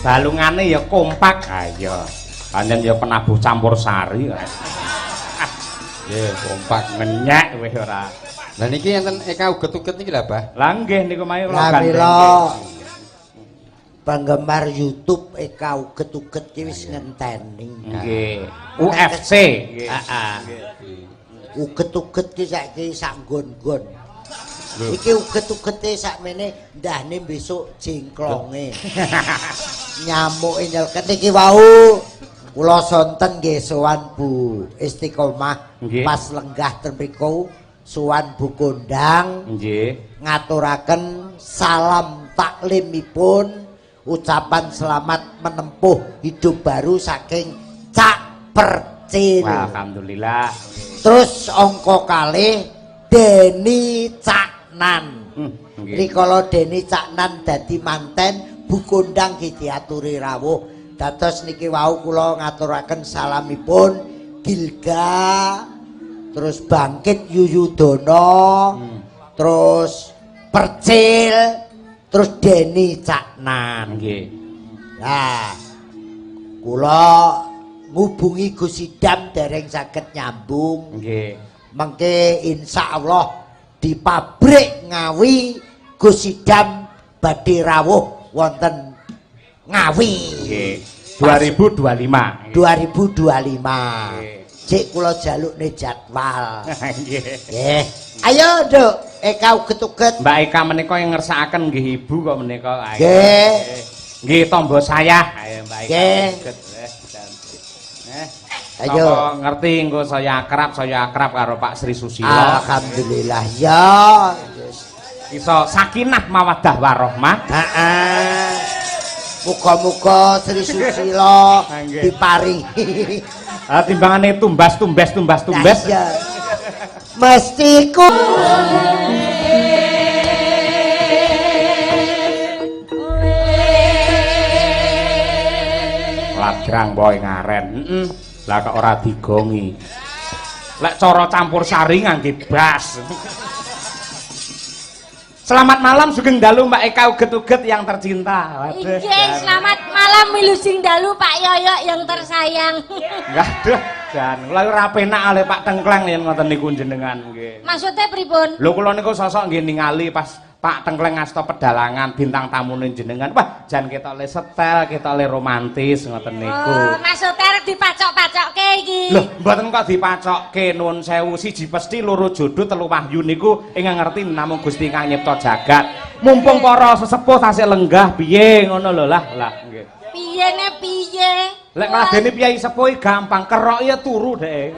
balungane ya kompak ayo pancen ya penabuh campur sari nggih kompak ngenyek wis ora lah niki enten eka uget-uget niki lha Bah lah nggih niku mae kula penggemar YouTube Eka uget-uget ki wis ngenteni. Nggih. UFC. Heeh. Uget-uget ki saiki sak nggon-nggon. Iki uget-ugete sakmene ndahne besok jengklonge. Nyamuke nyelket iki wau kula sonten nggih sowan Bu Istiqomah pas lenggah temriku sowan Bu Kondang. Nggih. Ngaturaken salam taklimipun ucapan selamat menempuh hidup baru saking Cak Percil. Alhamdulillah. Terus angka kalih Deni Caknan. Rikala Deni Caknan dadi manten Bu Kondang ki diaturi rawuh. Dados niki wau kula ngaturaken salamipun Gilga, terus Bangkit Yuyudono, terus Percil, terus Deni Caknan. Nggih. Nah, kula ngubungi Gus Idam dereng saged nyambung. Nggih. Mengke insyaallah di pabrik Ngawi Gus Idam badhe rawuh wonten Ngawi. Nggih. 2025. 2025. Cek kula jalukne jadwal. Nggih. Nggih. Ayo, Nduk, Eka uget-uget. Mbak Eka menika yang ngersakaken nggih Ibu kok menika. Nggih. Nggih tombo saya. Ayo Mbak Eka. Nggih. Ayo. Sapa ngerti engko saya akrab karo Pak Sri Susilo. Alhamdulillah ya. Iso sakinah mawaddah warahmah. Heeh. Muga-muga Sri Susilo Nggih. diparingi. Timbangane tumbas. Ya. Mesti ku ladrang boy ngaren. Lah kok ora digongi. Lek cara campur sari ngangge bas. Selamat malam Sugeng Dalu Mbak Eka uget-uget yang tercinta. Waduh. Nggih, selamat malam Milusing Dalu Pak Yoyo yang tersayang. Waduh, jan kula ora penak ale Pak Tengkleng yen ngoten niku jenengan nggih. Maksudnya pripun? Lho kula niku sosok nggih ningali pas Pak Tengkleng ngasta pedalangan bintang tamune jenengan. Wah, jan ketok le setel, ketok le romantis ngoten niku. Oh, maksudnya arep dipacok-pacokke iki. Lho, mboten kok dipacokke nuwun sewu siji pesti loro jodoh telu wahyu niku ingkang ngerti namung Gusti Kang nyipta jagat. Mumpung para sesepuh tasih lenggah piye ngono lho lah nggih. Piye? Lek ngladeni piyai sepuh gampang kerok ya turu dhek.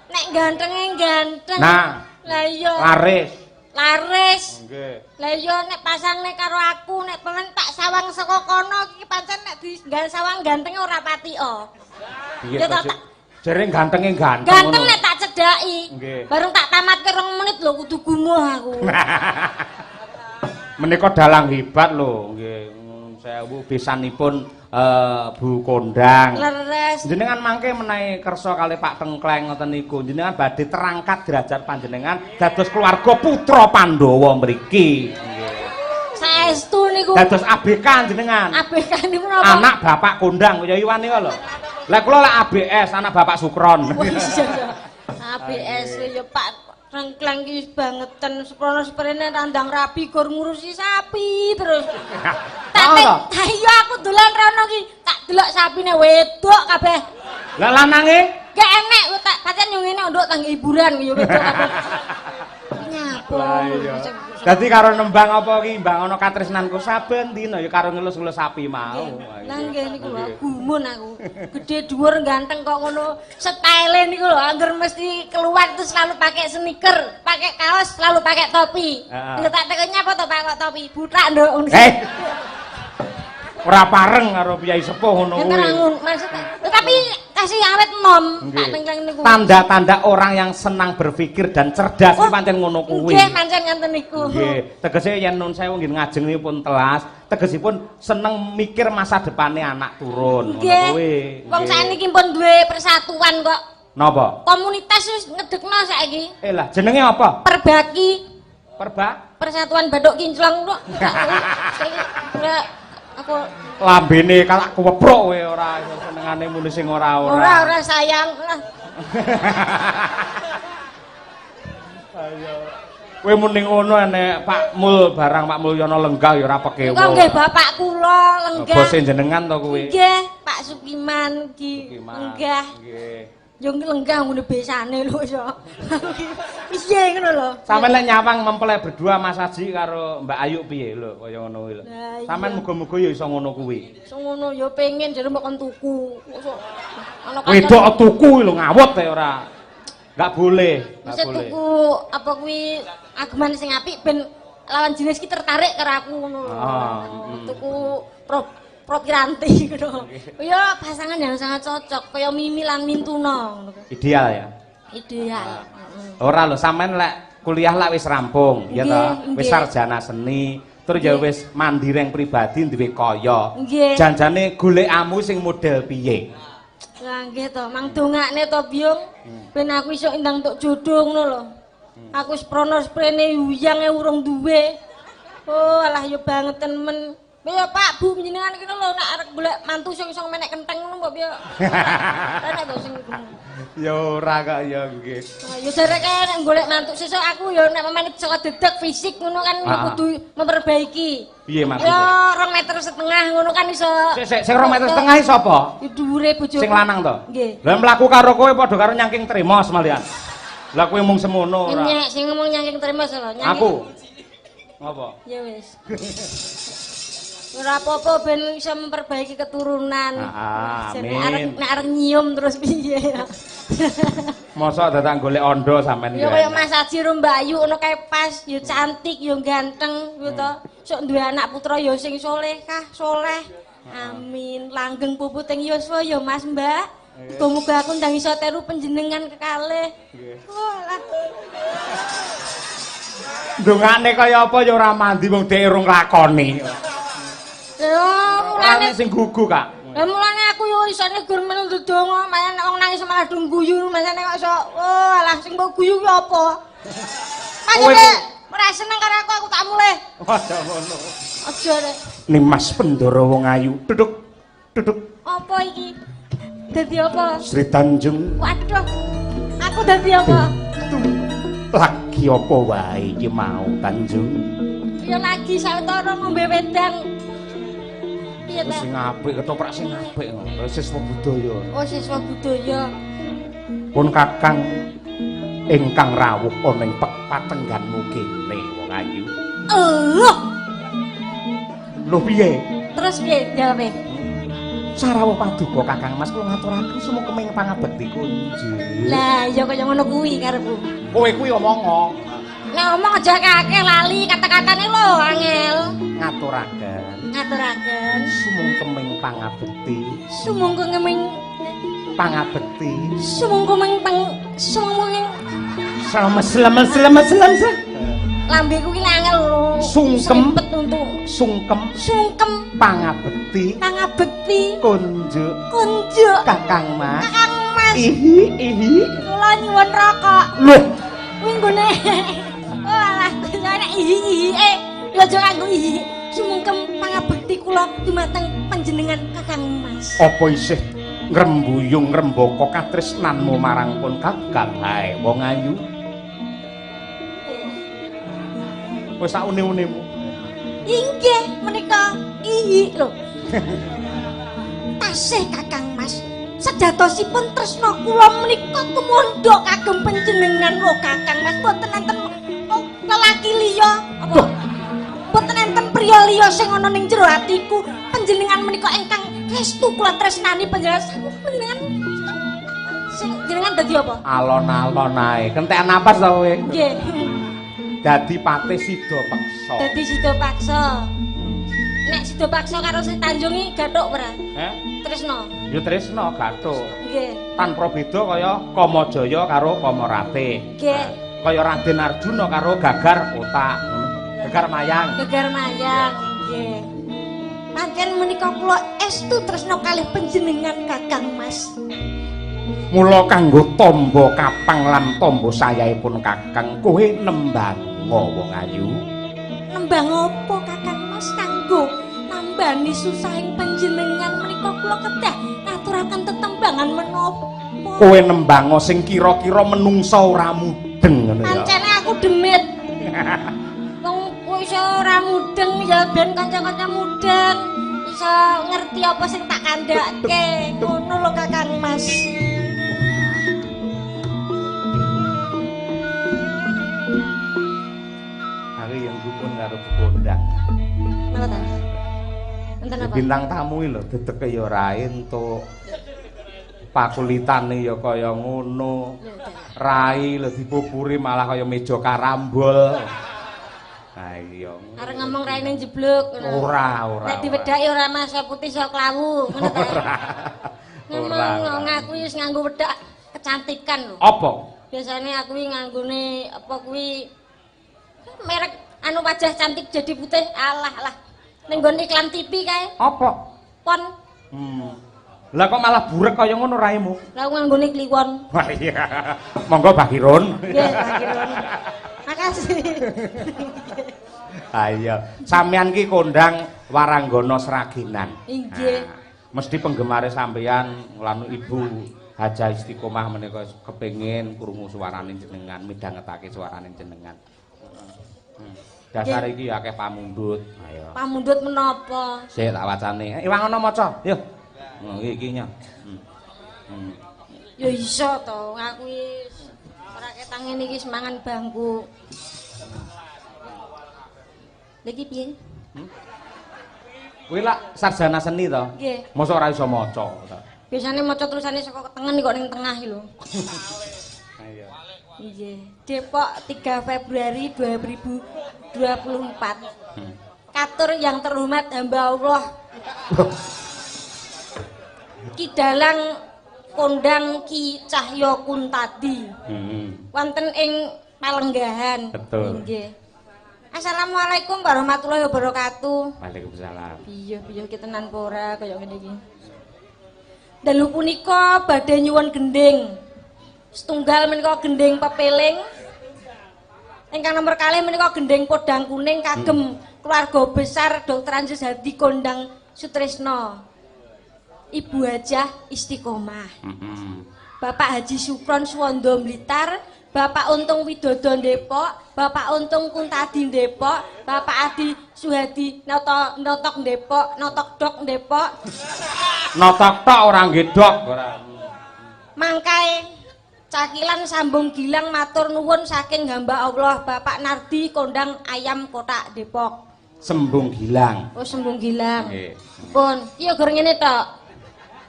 Nek gantenge ganteng. Nah, lah iya. Laris. Nggih. Lah iya nek pasangne karo aku nek pengen tak sawang saka kono iki pancen nek digawe sawang gantenge ora pati Piye Ya to? tak Jering gantenge ganteng ganteng ngono. nek tak cedhaki. Nggih. Bareng tak tamatke 2 menit lho kudu gumuh aku. Menika dalang hebat lho nggih. Sewu besanipun Bu Kondang. Leres. Jenengan mangke menawi kersa kalih Pak Tengkleng ngoten niku. Jenengan badhe terangkat derajat panjenengan dados keluarga putra Pandhawa mriki. Nggih. Saestu niku. Dados ABK jenengan. ABK niku napa? Anak Bapak Kondang ya iwani kok lho. Lah kula lek ABS anak Bapak Sukron. Wah, iya. ABS ya Pak Tengkleng ki bangetan seprono sprene tandang rabi gor ngurusi sapi terus. Tapi iya aku dolan rono ki tak delok sapine wedok kabeh. Lah lanange? Gak enek tak pancen yo ngene nduk tangga hiburan yo wedok kabeh. Nyapa. Dadi karo nembang apa ki mbang ana katresnanku saben dina ya karo ngelus-ngelus sapi mau. Lah nggih niku lho gumun aku. Gedhe dhuwur ganteng kok ngono. Style niku lho angger mesti keluar itu selalu pakai sneaker, pakai kaos, selalu pakai topi. Lha tak tekenya apa to Pak kok topi? Butak nduk. Ora pareng karo piyai sepuh ngono kuwi. Maksudnya, tapi kasih awet nom Pak Tengkleng niku. Tanda-tanda orang yang senang berpikir dan cerdas iki pancen ngono kuwi. Nggih, pancen ngoten niku. Nggih, tegese yen nun sewu nggih ngajengipun telas, tegesipun seneng mikir masa depane anak turun ngono kuwi. Wong sakniki pun duwe persatuan kok. Napa? Komunitas wis ngedekno saiki. Lah, jenenge apa? Perbaki. Persatuan Baduk Kinclong kok. Aku lambene kalak keweprok kowe ora senengane muni sing ora-ora. Ora sayang. Ayo. Kowe muni ngono nek Pak Mul barang Pak Mulyono lenggah ya ora pekewo. Kok nggih bapak kula lenggah. Bose jenengan to kowe? Nggih, Pak Sukiman iki lenggah. Nggih. Yo lenggah ngene besane lho iso. Piye ngono lho. Sampeyan lek nyawang mempelai berdua Mas Haji karo Mbak Ayu piye lho kaya ngono kuwi lho. Sampeyan muga-muga ya iso ngono kuwi. Iso ngono ya pengen jare mbok kon tuku. Ana Wedok tuku lho ngawut ya ora. Enggak boleh, enggak boleh. Tuku apa kuwi ageman sing apik ben lawan jenis ki tertarik karo aku ngono lho. Tuku Piranti ngono. Ya pasangan yang sangat cocok kaya Mimi lan Mintuna ngono. Ideal ya. Ideal. Ora lho sampean lek kuliah lak wis rampung ya toh, wis sarjana seni, terus ya wis mandiri pribadi duwe kaya. Janjane golekamu sing model piye? Lah nggih to, mang dongakne to Byung. Ben aku iso ndang tok jodoh ngono lho. Aku wis prono sprene uyang urung duwe. Oh, alah ya banget temen. Ya Pak Bu jenengan iki lho nek arep golek mantu sing iso menek kenteng ngono mbok piye. Enak to sing ya ora kok ya nggih. Ya jareke nek golek mantu sesuk aku ya nek memang saka dedek fisik ngono kan kudu memperbaiki. Piye maksudnya? Ya 2,5 meter ngono kan iso. Sik 2,5 meter iki sapa? Dhuwure bojoku. Sing lanang to? Nggih. Lah mlaku karo kowe padha karo nyangking tremos malian. Lah kowe mung semono ora. Nyek sing ngomong nyangking tremos lho. Aku. Ngopo? Ya wis. Ora apa-apa ben iso memperbaiki keturunan. Amin. Nek arep nyium terus piye. Mosok dadak golek ondo sampean. Ya kaya Mas Haji ro Mbak Ayu ngono kae pas, ya cantik, ya ganteng, gitu to. Sok duwe anak putra ya sing solehah, soleh. Amin. Langgeng puputing yuswa ya Mas Mbak. Muga-muga aku ndang iso teru panjenengan kekalih. Walah. Ndongane kaya apa ya ora mandi wong dhek urung lakoni. Mulane sing gugu Kak. Lah mulane aku yo isane gur melu ndedonga, malah nek wong nangis malah do guyu, masane kok iso oh alah sing mbok guyu ki apa? Panjenengan ora seneng karo aku tak mulih. Waduh ngono. Aja rek. Nimas Pendoro wong ayu. Duduk. Duduk. Apa iki? Dadi apa? Sri Tanjung. Waduh. Aku dadi apa? Lagi apa wae iki mau Tanjung? Ya lagi sawetara ngombe wedang. Piye ta? Sing apik ketoprak sing apik ngono. Siswa budaya. Oh, siswa budaya. Pun Kakang ingkang rawuh ana ing patengganmu kene wong ayu. Lho piye? Terus piye jawabe? Sarawuh paduka Kakang Mas kula ngaturaken sumuk kemeng pangabekti kunjuk. Lah, ya kaya ngono kuwi karepku. Kowe kuwi omong. Nek ngomong aja kakek lali kata-katane lho angel. Ngaturaken Sumung kemeng pangabekti. Sumung kemeng Pangabekti. Sumung kemeng sumung Selam. Lambe kuwi angel lho. Sungkem Pangabekti. Kunjuk Kakang Mas. Ihi. Kula nyuwun rokok. Loh, Kuwi nggone. Oh alah, nek ihi lho aja nganggo ihi. Sumungkem pangabekti kula dumateng panjenengan Kakang Mas. apa isih ngrembuyung ngrembaka katresnanmu marang pun Kakang hae wong ayu? Wis sak une-unemu. Inggih menika ihi lho. Tasih Kakang Mas. Sejatosipun tresna kula menika tumandha kagem panjenengan lho Kakang Mas. Boten enten lelaki liya apa? Boten enten priya liya sing ana ning jero atiku. Panjenengan menika ingkang restu kula tresnani panjenengan. Sing jenengan dadi apa? Alon-alon ae. Kentekan napas ta kowe? Nggih. Dadi patih sida peksa. Dadi sida paksa. Nek sida paksa karo Sri Tanjungi gathuk ora? Tresna. Ya tresna gathuk. Nggih. Tanpa beda kaya Kamajaya karo Kamarate. Nggih. Kaya Raden Arjuna karo Gagar Otak. Gegar Mayang. Nggih. Pancen menika kula estu tresna kalih panjenengan Kakang Mas. Mula kanggo tamba kapang lan tamba sayaipun Kakang kowe nembang wong ayu. Nembang apa Kakang Mas kanggo nambani susahing panjenengan menika kula kedah ngaturaken tetembangan menapa? Kowe nembang sing kira-kira menungsa ora mudeng ngono ya. Pancene aku demit. Wong kowe iso ora mudeng ya ben kanca-kanca mudeng. Iso ngerti apa sing tak kandhake. Ngono lho Kakang Mas. Aku yang dukun karo Bu Kondang. Napa ta? Enten apa? Bintang tamu lho dedeke ya ora entuk. Pakulitane ya kaya ngono. Rai lho dipupuri malah kaya meja karambol. Nah iya. Arep ngomong raine jeblok ngono. Ora. Nek diwedhaki ora mas putih sok klawu, ngono ta. Ora. Ngaku wis nganggo wedak kecantikan lho. Apa? Biasanya aku nganggone apa kuwi merek anu wajah cantik jadi putih. Alah. Ning nggon iklan TV kae. Apa? Pon. Lah kok malah burek kaya ngono raimu? Lah nganggone kliwon. Wah iya. Monggo Bakirun. Nggih, Bakirun. Makasih. Ayo, sampean ki kondang Waranggana Sragenan. Inggih. Mesti penggemare sampean lan Ibu Haja Istiqomah menika kepengin krungu suarane jenengan, midhangetake suarane jenengan. Dasar iki akeh pamundhut. Ayo. Pamundhut menapa? Sik tak wacane. Iwangono maca, yo. Iki nya. Ya iso to, aku wis ora ketang ngene iki semangan bangku. Lagi piye? Kuwi lak sarjana seni to? Nggih. Mosok ora iso maca to. Biasane maca tulisane saka tengen kok ning tengah iki lho. Ayo. Nggih. Depok 3 Februari 2024. Katur yang terhormat hamba Allah. Ki Dalang Kondang Ki Cahya Kuntadi. Wonten ing Palenggahan. Betul. Nggih. Assalamualaikum warahmatullahi wabarakatuh. Waalaikumsalam. Iya ki tenan apa ora kaya ngene iki. Dalu punika badhe nyuwun gending. Setunggal menika gending pepeling. Ingkang nomor kalih menika gending podang kuning kagem keluarga besar Dr. Anjes Hadi Kondang Sutrisno. Ibu Hajah Istiqomah. Bapak Haji Sukron Suwondo Blitar, Bapak Untung Widodo Depok, Bapak Untung Kuntadi Depok, Bapak Adi Suhadi Notok Depok, Notok Dok Depok. Notok tok ora gedhok ora. Mangkai cakilan sambung gilang matur nuwun saking hamba Allah Bapak Nardi Kondang Ayam Kotak Depok. Sembung Gilang. Oh sembung gilang. Nggih. Pun, iya gur ngene tok.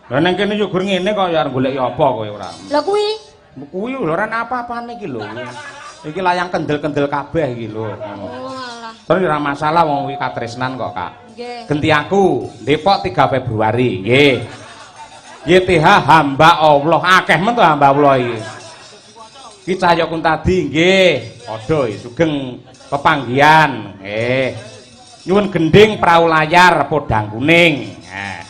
Lah nang kene yo gur ngene kok ya golek apa kowe ora. Lah kuwi Kuwi lho ora apa-apane iki lho. Iki layang kendel-kendel kabeh iki lho. oh alah. Terus ora masalah wong kuwi katresnan kok, Kak. Nggih. Genti aku Depok 3 Februari, nggih. YTH hamba Allah, akeh men to hamba Allah iki. Ki Cahya Kuntadi nggih, padha sugeng pepanggihan, nggih. Nyuwun gending prau layar podang kuning. Nah.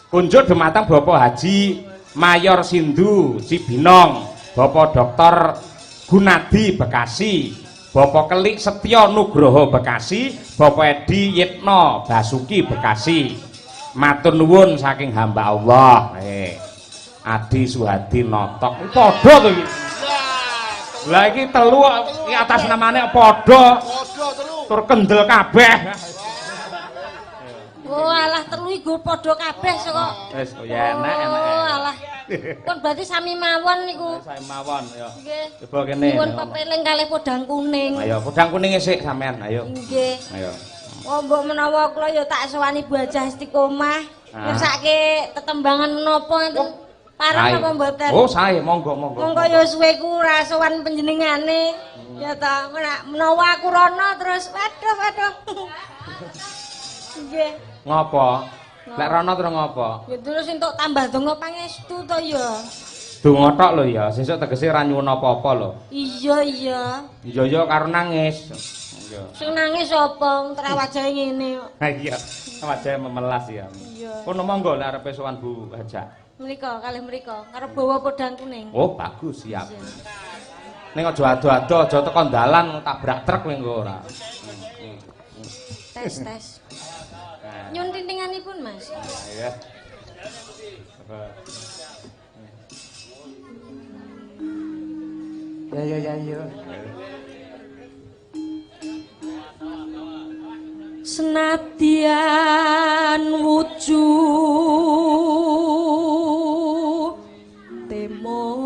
Kunjuk dumateng Bapak Haji Mayor Sindu Cibinong, Bapak Dr. Gunadi Bekasi, Bapak Kelik Setyo Nugroho Bekasi, Bapak Edi Yitno Basuki Bekasi. Matur nuwun saking hamba Allah. Adi Suhadi Notok. Padha to iki. Lah iki telu iki atas namane padha. Padha telu. Tur kendel kabeh. Oh alah telu iku padha kabeh kok. Wis ya enak. Oh alah. Kon berarti sami mawon niku. Sami mawon ya. Nggih. Coba kene. Nyuwun pepeling kalih podang kuning. Ayo podang kuning sik sampean, ayo. Nggih. Ayo. Oh mbok menawa kula ya tak sowani Bu Hajah Istiqomah. Ngersake tetembangan menapa enten pareng apa mboten? Oh, sae, monggo. Monggo ya suwe ku ora sowan panjenengane. Ya ta, menawa aku rono terus waduh. Nggih. Ngopo? Lek rono terus ngopo? Ya terus entuk tambah donga pangestu to ya. Donga tok lho ya, sesuk tegese ra nyuwun apa-apa lho. Iya. Iya karo nangis. Iya. Sing nangis sapa? Tra wajahe ngene kok. Ha iya. Wajahe memelas ya. Iya. Kono monggo lek arepe sowan Bu Haja. Mriko kalih mriko karo bawa podang kuning. Oh, bagus, siap. Ning aja ado-ado, aja teko dalan tabrak truk kowe engko ora. Tes. Nyun tintinganipun, Mas. Iya. Ya. senadyan wujud temong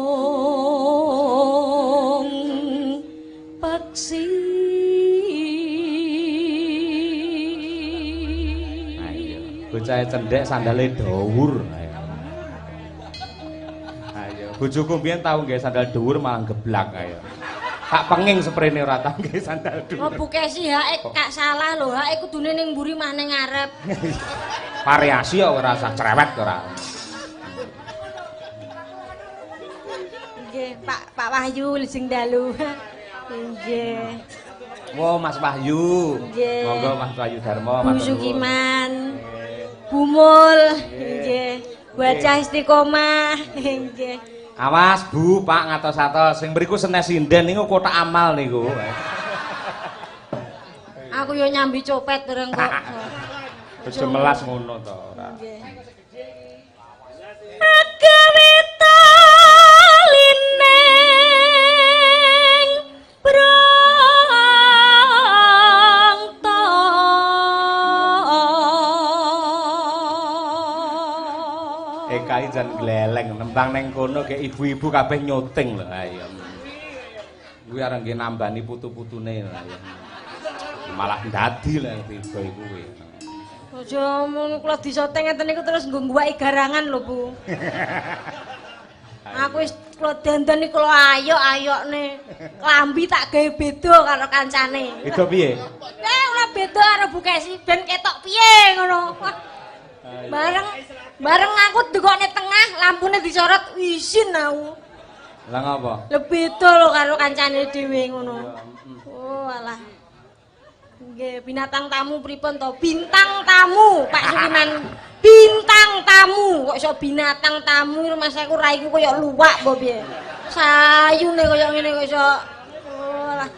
peksi ayo bocah cendhek sandale dhuwur ayo bojoku mbiyen tau nggih sandal dhuwur malah geblak ayo tak penging sprene ora tau nggih sandal dhuwur opo kesi hae gak salah lho hae kudune ning mburi mah ning ngarep variasi kok ora usah cerewet ora nggih Pak Wahyu lajeng dalu nggih wo Mas Wahyu nggih monggo Mas Wahyu Darmo Bu Sukiman Bumul nggih Bocah Istiqomah nggih awas Bu Pak ngatos-atos sing mriku senes sinden niku kotak amal niku aku yo nyambi copet bareng kok aja melas ngono to ora nggih agawe talining brangta Ekai jan gleleng nembang neng kono kayak ibu-ibu kabeh nyuting lho ayo kuwi areng nggih nambani putu-putune lho ayo malah ndadi lah tiba iku kuwi aja mun kula disoteng ngeten niku terus nggo ngguwaki garangan lho Bu aku wis kula dandani kula ayok-ayokne klambi tak gawe beda karo kancane itu piye ora beda karo Bu Kesi ben ketok piye ngono bareng aku degokne tengah lampune disorot isin aku lah ngapa lho beda lho karo kancane dhewe ngono oh alah nggih binatang tamu pripun to bintang tamu Pak Sukiman bintang tamu kok iso binatang tamu rumah saku raiku koyo luwak apa piye sayune koyo ngene kok iso oh alah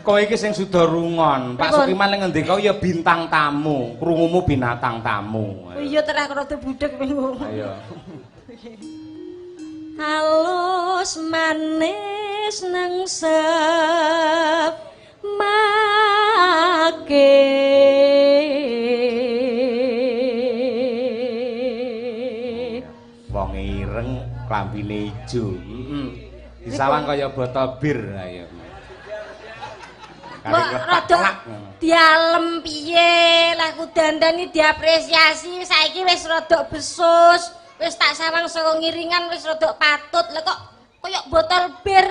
kowe iki sing suda rungon Pak Sukiman ning ngendika ya bintang tamu krungumu binatang tamu oh iya terah rada budhek minggu ayo halus manis nang sep make wong ireng klambine ijo disawang kaya botol bir ayo rada dialem piye lah ku dandani diapresiasi saiki wis rada besus wis tak sawang saka ngiringan wis rada patut lha kok kaya botol bir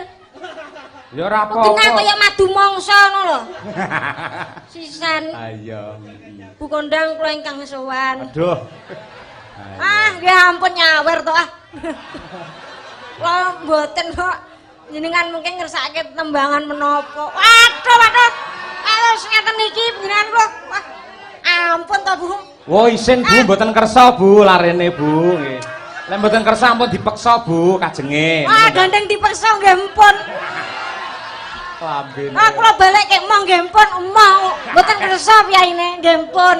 ya ora apa-apa kaya madu mangsa ngono lho sisan ayo Bu Kondang kula ingkang sowan aduh nggih ampun nyawer to kula mboten kok jenengan mungkin ngersake tembangan menapa waduh kalau ngeten iki jenengan kula wah ampun to Bu wo isin Bu mboten kersa Bu larene Bu nggih lek mboten kersa ampun dipeksa Bu kajenge wah gandeng dipeksa nggih ampun lambene kula balik kek mong nggih ampun emoh mboten kersa piyaine nggih ampun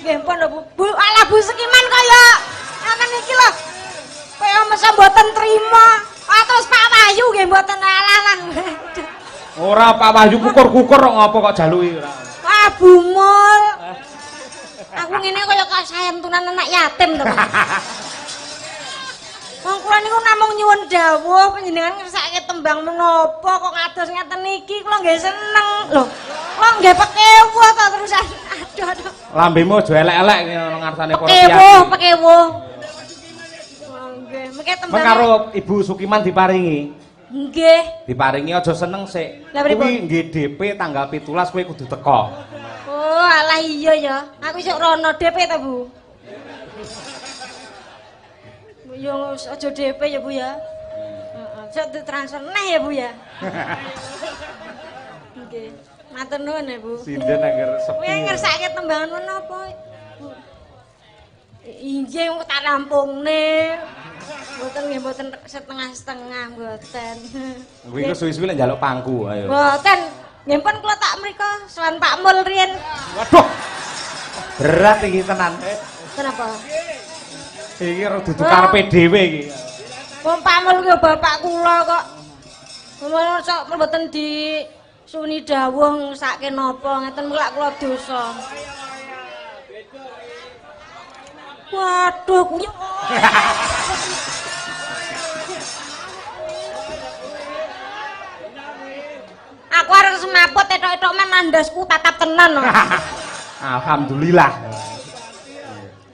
nggih ampun lho Bu ala Bu Sukiman kaya ngeten iki lho kaya mesa mboten trima terus Pak Wahyu nggih mboten alalan ora Pak Wahyu kukur-kukur kok ngopo kok jaluki ora wah bumul aku ngene kaya kasayantunan anak yatim to Pak wong kula niku namung nyuwun dawuh panjenengan ngersake tembang menapa kok ngados ngeten iki kula nggih seneng lho kula nggih pekewuh to terusan aduh lambemu aja elek-elek ngono ngarsane para pekewuh nggih mengke tembang karo Ibu Sukiman diparingi nggih diparingi aja seneng sik kuwi nggih DP tanggal 17 kowe kudu teko oh alah iya ya aku isuk rono DP to Bu yo aja DP ya Bu ya heeh sok ditransfer neh ya Bu ya nggih matur nuwun ya Bu sinden angger sepi kowe ngersake tembangan menapa Bu injih tak rampungne mboten nggih mboten setengah-setengah mboten kuwi ku suwi-suwi lek njaluk pangku ayo mboten nggih pun kula tak mriko sowan Pak Mul riyen waduh berat iki tenan kenapa iki dudu karepe dhewe iki wong Pak Mul ki bapak kula kok ngono sok mboten di suni dawuh ngesake napa ngeten mulak kula dosa Waduh, kuwi. Aku arep semaput etok-etok men nandasku tatap tenan. Alhamdulillah.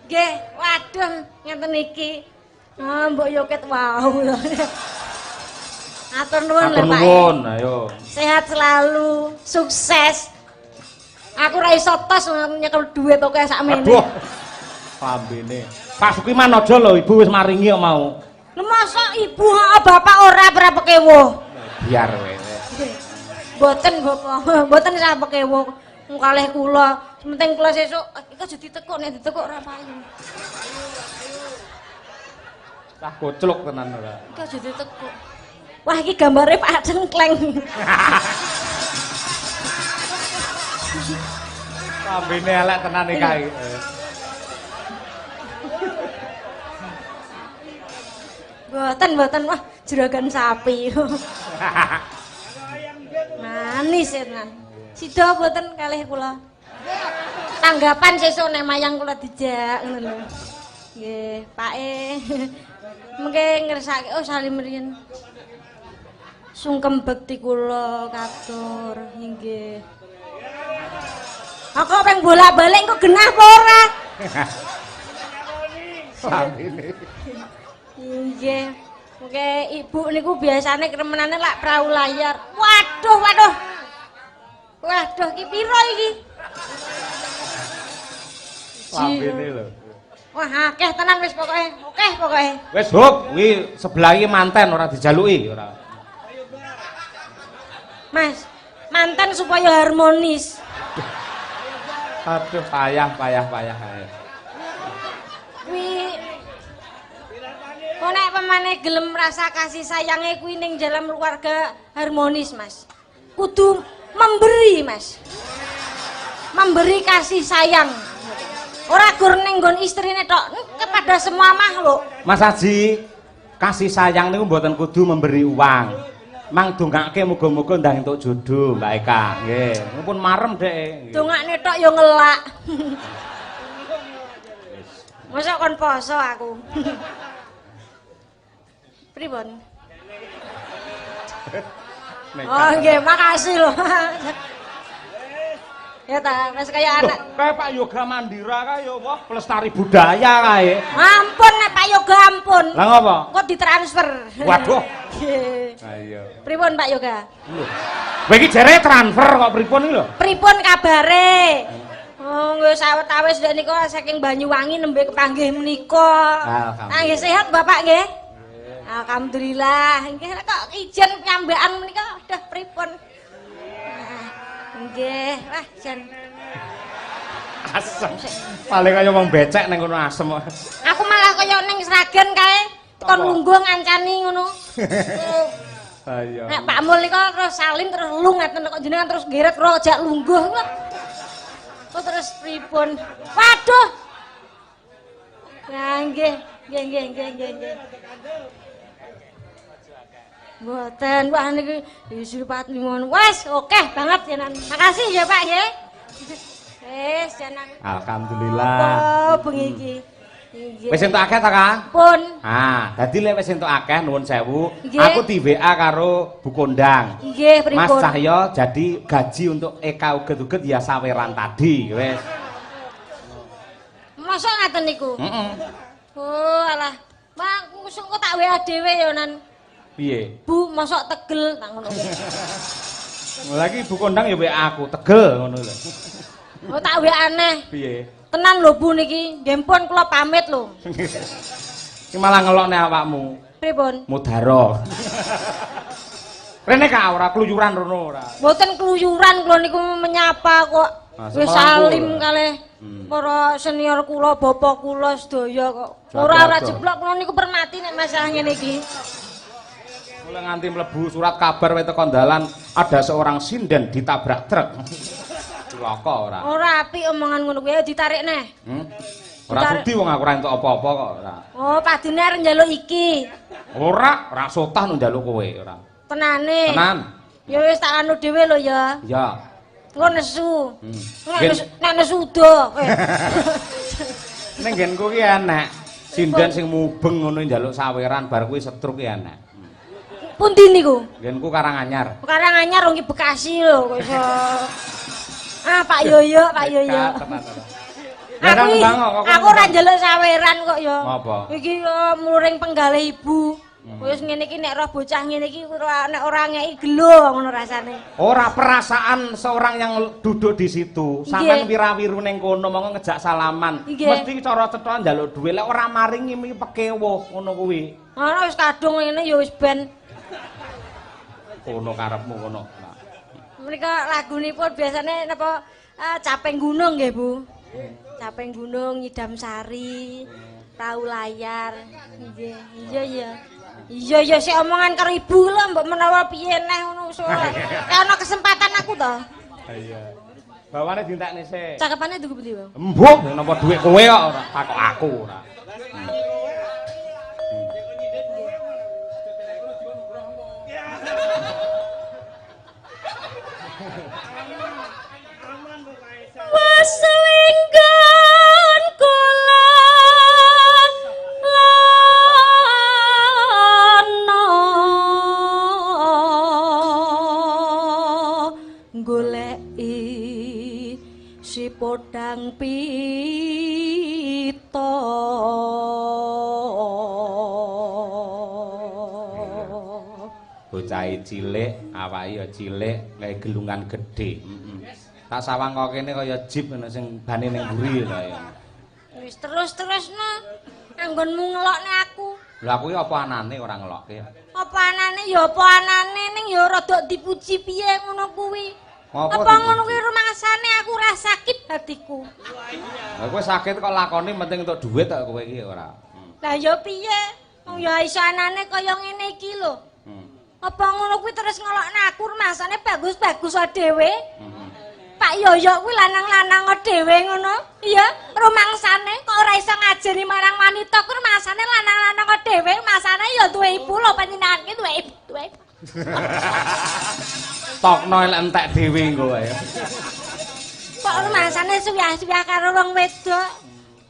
Nggih, waduh ngeten iki. Mbok yo ket wau. Atur nuwun lho, Pak. Atur nuwun, ayo. Sehat selalu, sukses. Aku ra iso tos nyekel dhuwit kok kaya sakmene. Aduh. Pambene. Pak Sukiman aja lho, Ibu wis maringi kok mau. Lho masa ibu bapak ora pekewo. Biar wae. Mboten Bapak, mboten sak pekewo. Kalih kula, penting kula sesuk iki aja ditekuk nek ditekuk ora payu. Cah kocluk tenan ora. Iki aja ditekuk. Wah iki gambare Pak Cengkleng. Pambene elek tenan iki kae. Mboten wah juragan sapi. Manis tenan. Sida mboten kalih kula. Tanggapan sesuk nek mayang kula dijak ngono lho. Nggih, Pake. Mengke ngersake salim riyen. Sungkem bekti kula katur nggih. Aku pengen bolak-balik kok genah apa ora? Pambene. Nggih. Mengke ibu niku biasane kremenane lak prau layar. Waduh. Waduh iki piro iki? Pambene lho. Wah akeh tenan wis pokoke. Oke pokoke. Wis hop, kuwi sebelah iki manten ora dijaluki ora. Mas, mantan supaya harmonis. Aduh, payah ae. Kuwi kok nek pemane gelem rasa kasih sayange kuwi ning dalam keluarga harmonis, Mas. Kudu memberi, Mas. Memberi kasih sayang. Ora gur ning nggon istrine tok, kepada semua makhluk. Mas Haji, kasih sayang niku mboten kudu memberi uang. Mang dongake muga-muga ndang entuk jodoh, Mbak Eka. Nggih, mumpun marem Dek. Dongakne tok ya ngelak. Mosok kon poso aku. Pripun? Oh nggih, makasih lho. Ya ta, wis kaya anak. Kayak Pak Yoga Mandira kae ya wah pelestari budaya kae. Ampun nek Pak Yoga ampun. Lah ngopo? Kok ditransfer. Waduh. Nggih. Ayo. Pripun Pak Yoga? Lho. Kowe iki jere transfer kok pripun iki lho? Pripun kabare? Oh, nggih sawetawis nek nika saking Banyuwangi nembe kepanggih menika. Alhamdulillah. Nggih sehat Bapak nggih? Alhamdulillah. Nggih kok ijen nyambekan menika udah pripun? Nggih, wah jan. Asem. Paling kaya wong becek ning kono asem kok. Aku malah kaya ning Sragen kae kon lungguh ngancani ngono. Ayo. Nek Pak Mul nika terus salim terus lung ngaten kok jenengan terus ngeret ro jak lungguh. Kok terus pripun? Waduh. Nah, nggih. Mboten, wah niki disurupat limon. Wes, oke banget jenengan. Makasih ya Pak nggih. Wes jenengan. Alhamdulillah. Oh, bengi iki. Nggih. Wis entuk akeh ta, Kang? Pun. Ah, dadi lek wis entuk akeh nuwun sewu, Nggih. aku di WA karo Bu Kondang. Nggih, pripun? Mas Cahyo jadi gaji untuk Eka uget-uget ya saweran tadi, wis. Mosok ngaten niku? Heeh. Oh, alah. Mak kusuk kok tak WA dhewe ya nan. Piye? Bu, mosok tegel tak ngono. Lagi Bu Kondang ya WA aku, tegel ngono lho. Oh, tak WA aneh. Piye? Tenan lho Bu niki, nggih pun kula pamit lho. Iki malah ngelokne awakmu. Pripun? Mudhara. Rene ka ora kluyuran rono ora. Mboten keluyuran kula niku menyapa kok. Ah, Wis semalangku salim ora. kalih para senior kula, bapak kula sedaya kok. Jatuh, Ora jatuh. jeblok kula niku permati nek masalah ngene iki. Mulai nganti mlebu surat kabar wae teko dalan ada seorang sinden ditabrak truk. Cilaka ora. Ora apik omongan ngono kuwi ditarik neh. Ora sudi wong aku ora entuk apa-apa kok ora. Oh, padine arep njaluk iki. Ora sotah nu njaluk kowe ora. Tenane. Tenan. Ya wis tak anu dhewe lho ya. Ya. Engko nesu. Gen- Nek nesu udo. Ning nggenku ki enek. Sinden sing mubeng ngono njaluk saweran bar kuwi setruk ki enek. Pundi niku? Nggenku Karanganyar. Karanganyar wong ki Bekasi lho kok iso. Pak Yoyo, Pak Yoyo. Aku ora njaluk saweran kok ya. Apa? Iki muring penggalih ibu. Wis ngene iki nek roh bocah ngene iki nek ora ngeki gelo ngono rasane. Ora perasaan seorang yang duduk di situ. Sampeyan wira-wiru ning kono monggo ngejak salaman. Mesti cara cetha njaluk dhuwit lek ora maringi iki pekewuh ngono kuwi. Ana wis kadung ngene ya wis ben. Kono karepmu kono. Menika lagunipun biasane napa Capeng Gunung nggih, Bu. Capeng Gunung Nyidam Sari. Tahu layar. Nggih. Iya. Iya sik omongan karo ibu lho mbok menawa piye neh ngono sore. Ana kesempatan aku to. Iya. Bawane dintekne sik. Cakepane tuku pundi, Bang? Embuh, napa dhuwit kowe kok ora takok aku ora. Waswinggan kula lana goleki si podang pita bocah cilik awake ya cilik kaya gelungan gedhe. Tak sawang kok kene kaya jeep ngono sing bane ning mburi lho ya. Wis terus-terusno anggonmu ngelokne aku. Lha aku iki apa anane ora ngelokke ya? Apa anane ya apa anane ning ya rada dipuji piye ngono kuwi. Apa ngono kuwi rumangsane aku ora sakit hatiku. Lah kowe sakit kok lakoni penting entuk dhuwit kok kowe iki ora. Lah ya piye? Wong ya iso anane kaya ngene iki lho. Apa ngono kuwi terus ngelokne aku rumangsane bagus-bagus dhewe. Pak Yoyo kuwi lanang-lanang dhewe ngono. Iya, rumangsane kok ora iso ngajeni marang wanita kuwi rumangsane lanang-lanang dhewe, rumangsane ya duwe ibu lho panjenenganke duwe ibu. Tokno elek entek dhewe engko wae. Kok rumangsane suwih-suwih karo wong wedok.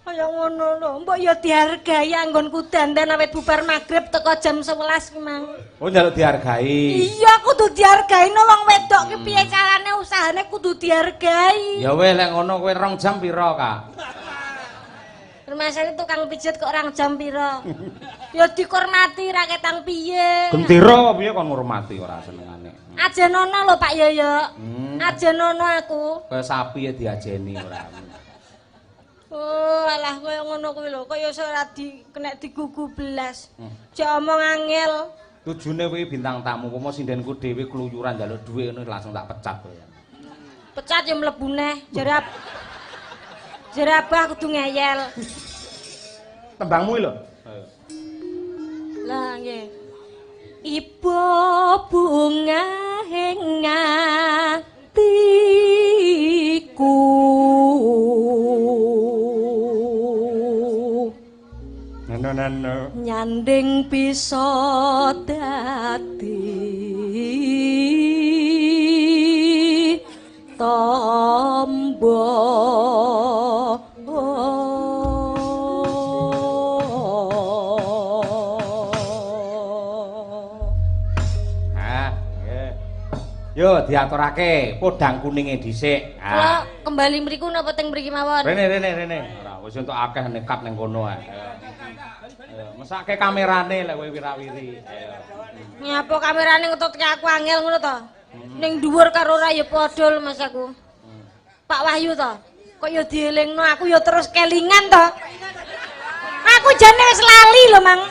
Kaya ngono lho, mbok ya dihargai anggonku dandan awet bubar magrib teko jam 11 ki mang. Oh njaluk dihargai. Iya, kudu dihargai no wong wedok ki piye carane usahane kudu dihargai. Ya wis lek ngono kowe 2 jam pira, Kak? Rumasane tukang pijet kok 2 jam pira. Ya dikurmati ra ketang piye. Gentira piye kon ngurmati ora senengane. Ajenono lho Pak Yoyo. Ajenono aku. Kaya sapi ya diajeni ora. Oh, alah kaya ngono kuwi lho, kaya ora kena digugu belas. Jek omong angel. Tujune kuwi bintang tamu, umpama sindenku dhewe kluyuran njaluk dhuwit ngono langsung tak pecat kowe. Pecat ya mlebu neh, jerabah kudu ngeyel. Tembangmu lho. Lah nggih. Ibu bunga ing atiku. Nano. Nyanding bisa dadi tombo. Yo diaturake podang kuninge dhisik. Kula kembali mriku napa teng mriki mawon? Rene. Ora, wis entuk akeh nekat ning kono ae. Mesake kamerane lek kowe wira-wiri. Nyapa kamerane ngetutke aku angel ngono to? Ning dhuwur karo ora ya padha lho Mas aku. Pak Wahyu to. Kok ya dielingno aku ya terus kelingan to. Aku jane wis lali lho, Mang.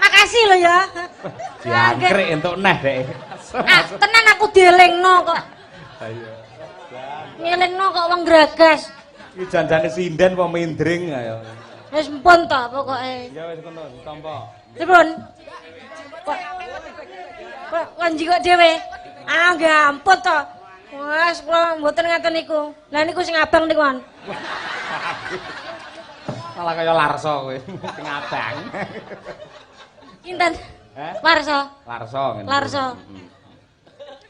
Makasih lho ya. Diangkrek entuk neh dek. Tenan aku dielingno kok. Ayo. Ngelingno kok wong gragas. Iki janjane sinden apa mindring ayo. Wis mpun to pokoke. Ya wis ngono, ditampa. Pripun? Kok njikok dhewe? Ah, nggih ampun to. Wes kula mboten ngaten niku. Lah niku sing abang niku kan. Malah kaya Larso kowe, sing abang. Kinten? Warso. Larso ngene. Larso.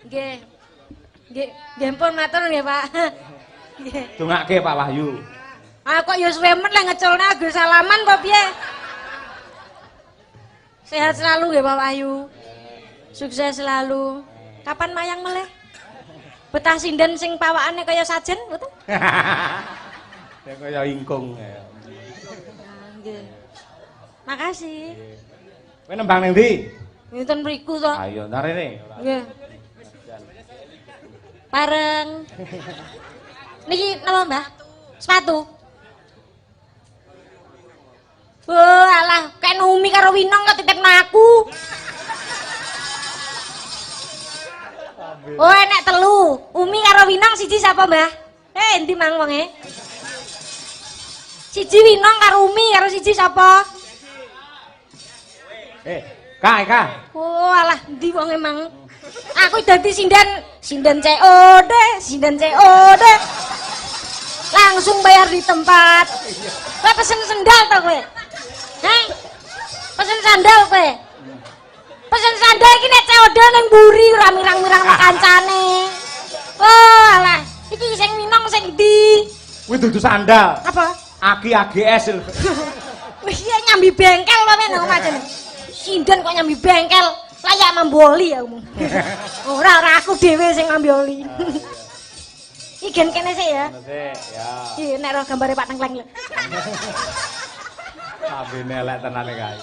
Nggih. Nggih, nggih pun matur nggih, Pak. Nggih. Dongake Pak Wahyu. kok ya sremen lek ngeculne agar salaman apa piye? Sehat selalu nggih Pak Wahyu. Sukses selalu. Kapan mayang meleh? Betah sinden sing pawakane kaya sajen, mboten? Ya kaya ingkung. Nggih. Makasih. Kowe nembang ning ndi? Wonten mriku to. Ayo ntar rene. Nggih. Bareng. Niki napa, Mbah? Sepatu. Oh, alah, kayak Umi karo Winong kok titipno aku. Oh, enek telu. Umi karo Winong siji sapa, Mbah? Endi mang wonge? Siji Winong karo Umi karo siji sapa? Kak. Oh, alah, endi wonge mang? Aku dadi sinden COD. Langsung bayar di tempat. Kowe pesen sendal to kowe? Heh. Pesen sandal kowe. Pesen sandal iki nek COD ning mburi ora mirang-mirang nang kancane. Oh, alah, iki sing Minong sing ndi? Kuwi dudu sandal. Apa? Aki AGS. Wis iya nyambi bengkel to men macane. Sinden kok nyambi bengkel. Layak mamboli ya omong. Ora aku dhewe sing ngambioli. Iki gen kene sik ya. Sik, ya. Iki nek ro gambare Pak Tengkleng lho. Sabene elek tenane kae.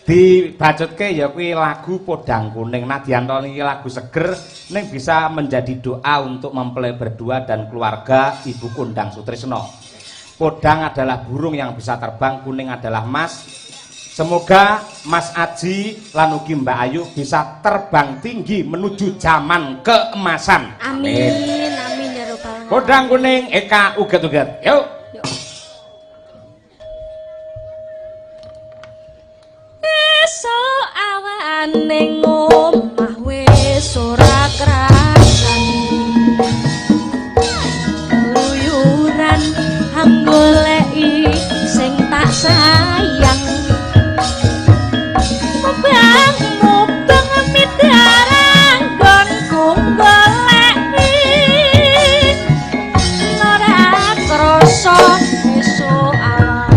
Dibacutke ya kuwi lagu Podang Kuning. Nadianto niki lagu seger ning bisa menjadi doa untuk mempelai berdua dan keluarga Ibu Kundang Sutrisno. Podang adalah burung yang bisa terbang, kuning adalah emas. Semoga Mas Aji lan ugi Mbak Ayu bisa terbang tinggi menuju zaman keemasan. Amin, amin ya robbal alamin. Podang Kuning Eka uget-uget. Yuk. Esuk awane ngomah wis ora krasan. Luyuran goleki sing tak sayang. Mubang midarang gonku goleki. Ora krasa esuk awane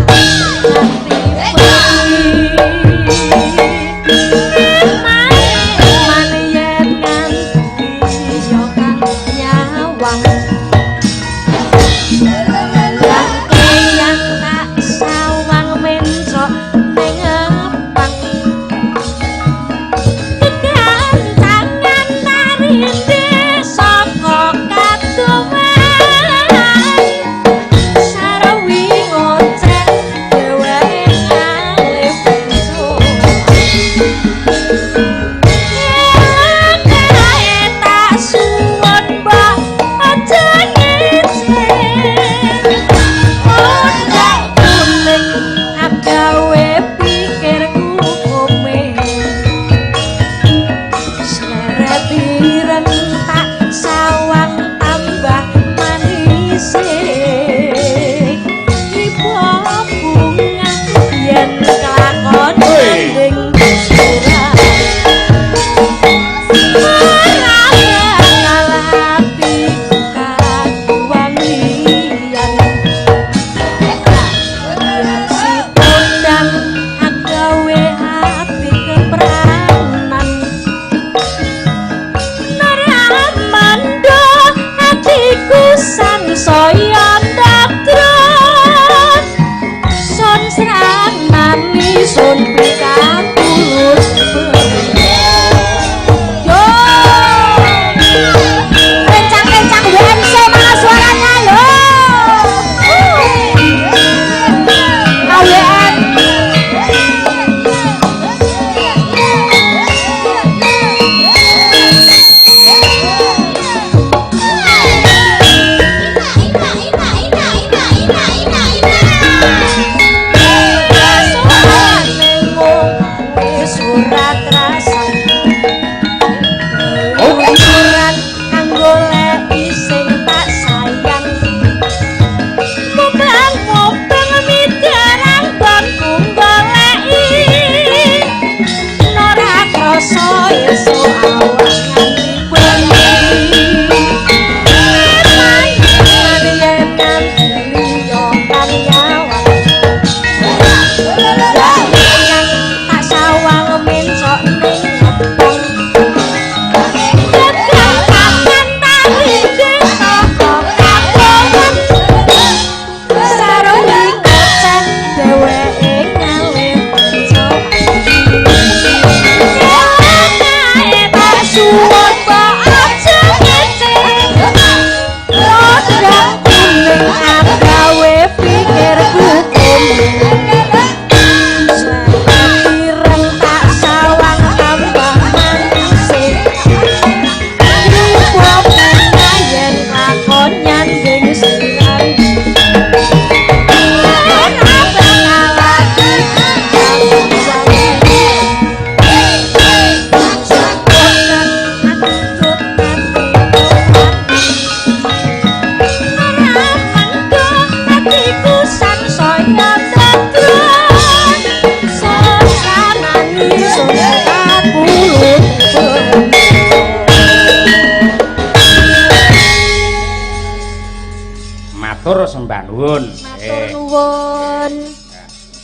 Matur sembah nuwun. Matur nuwun.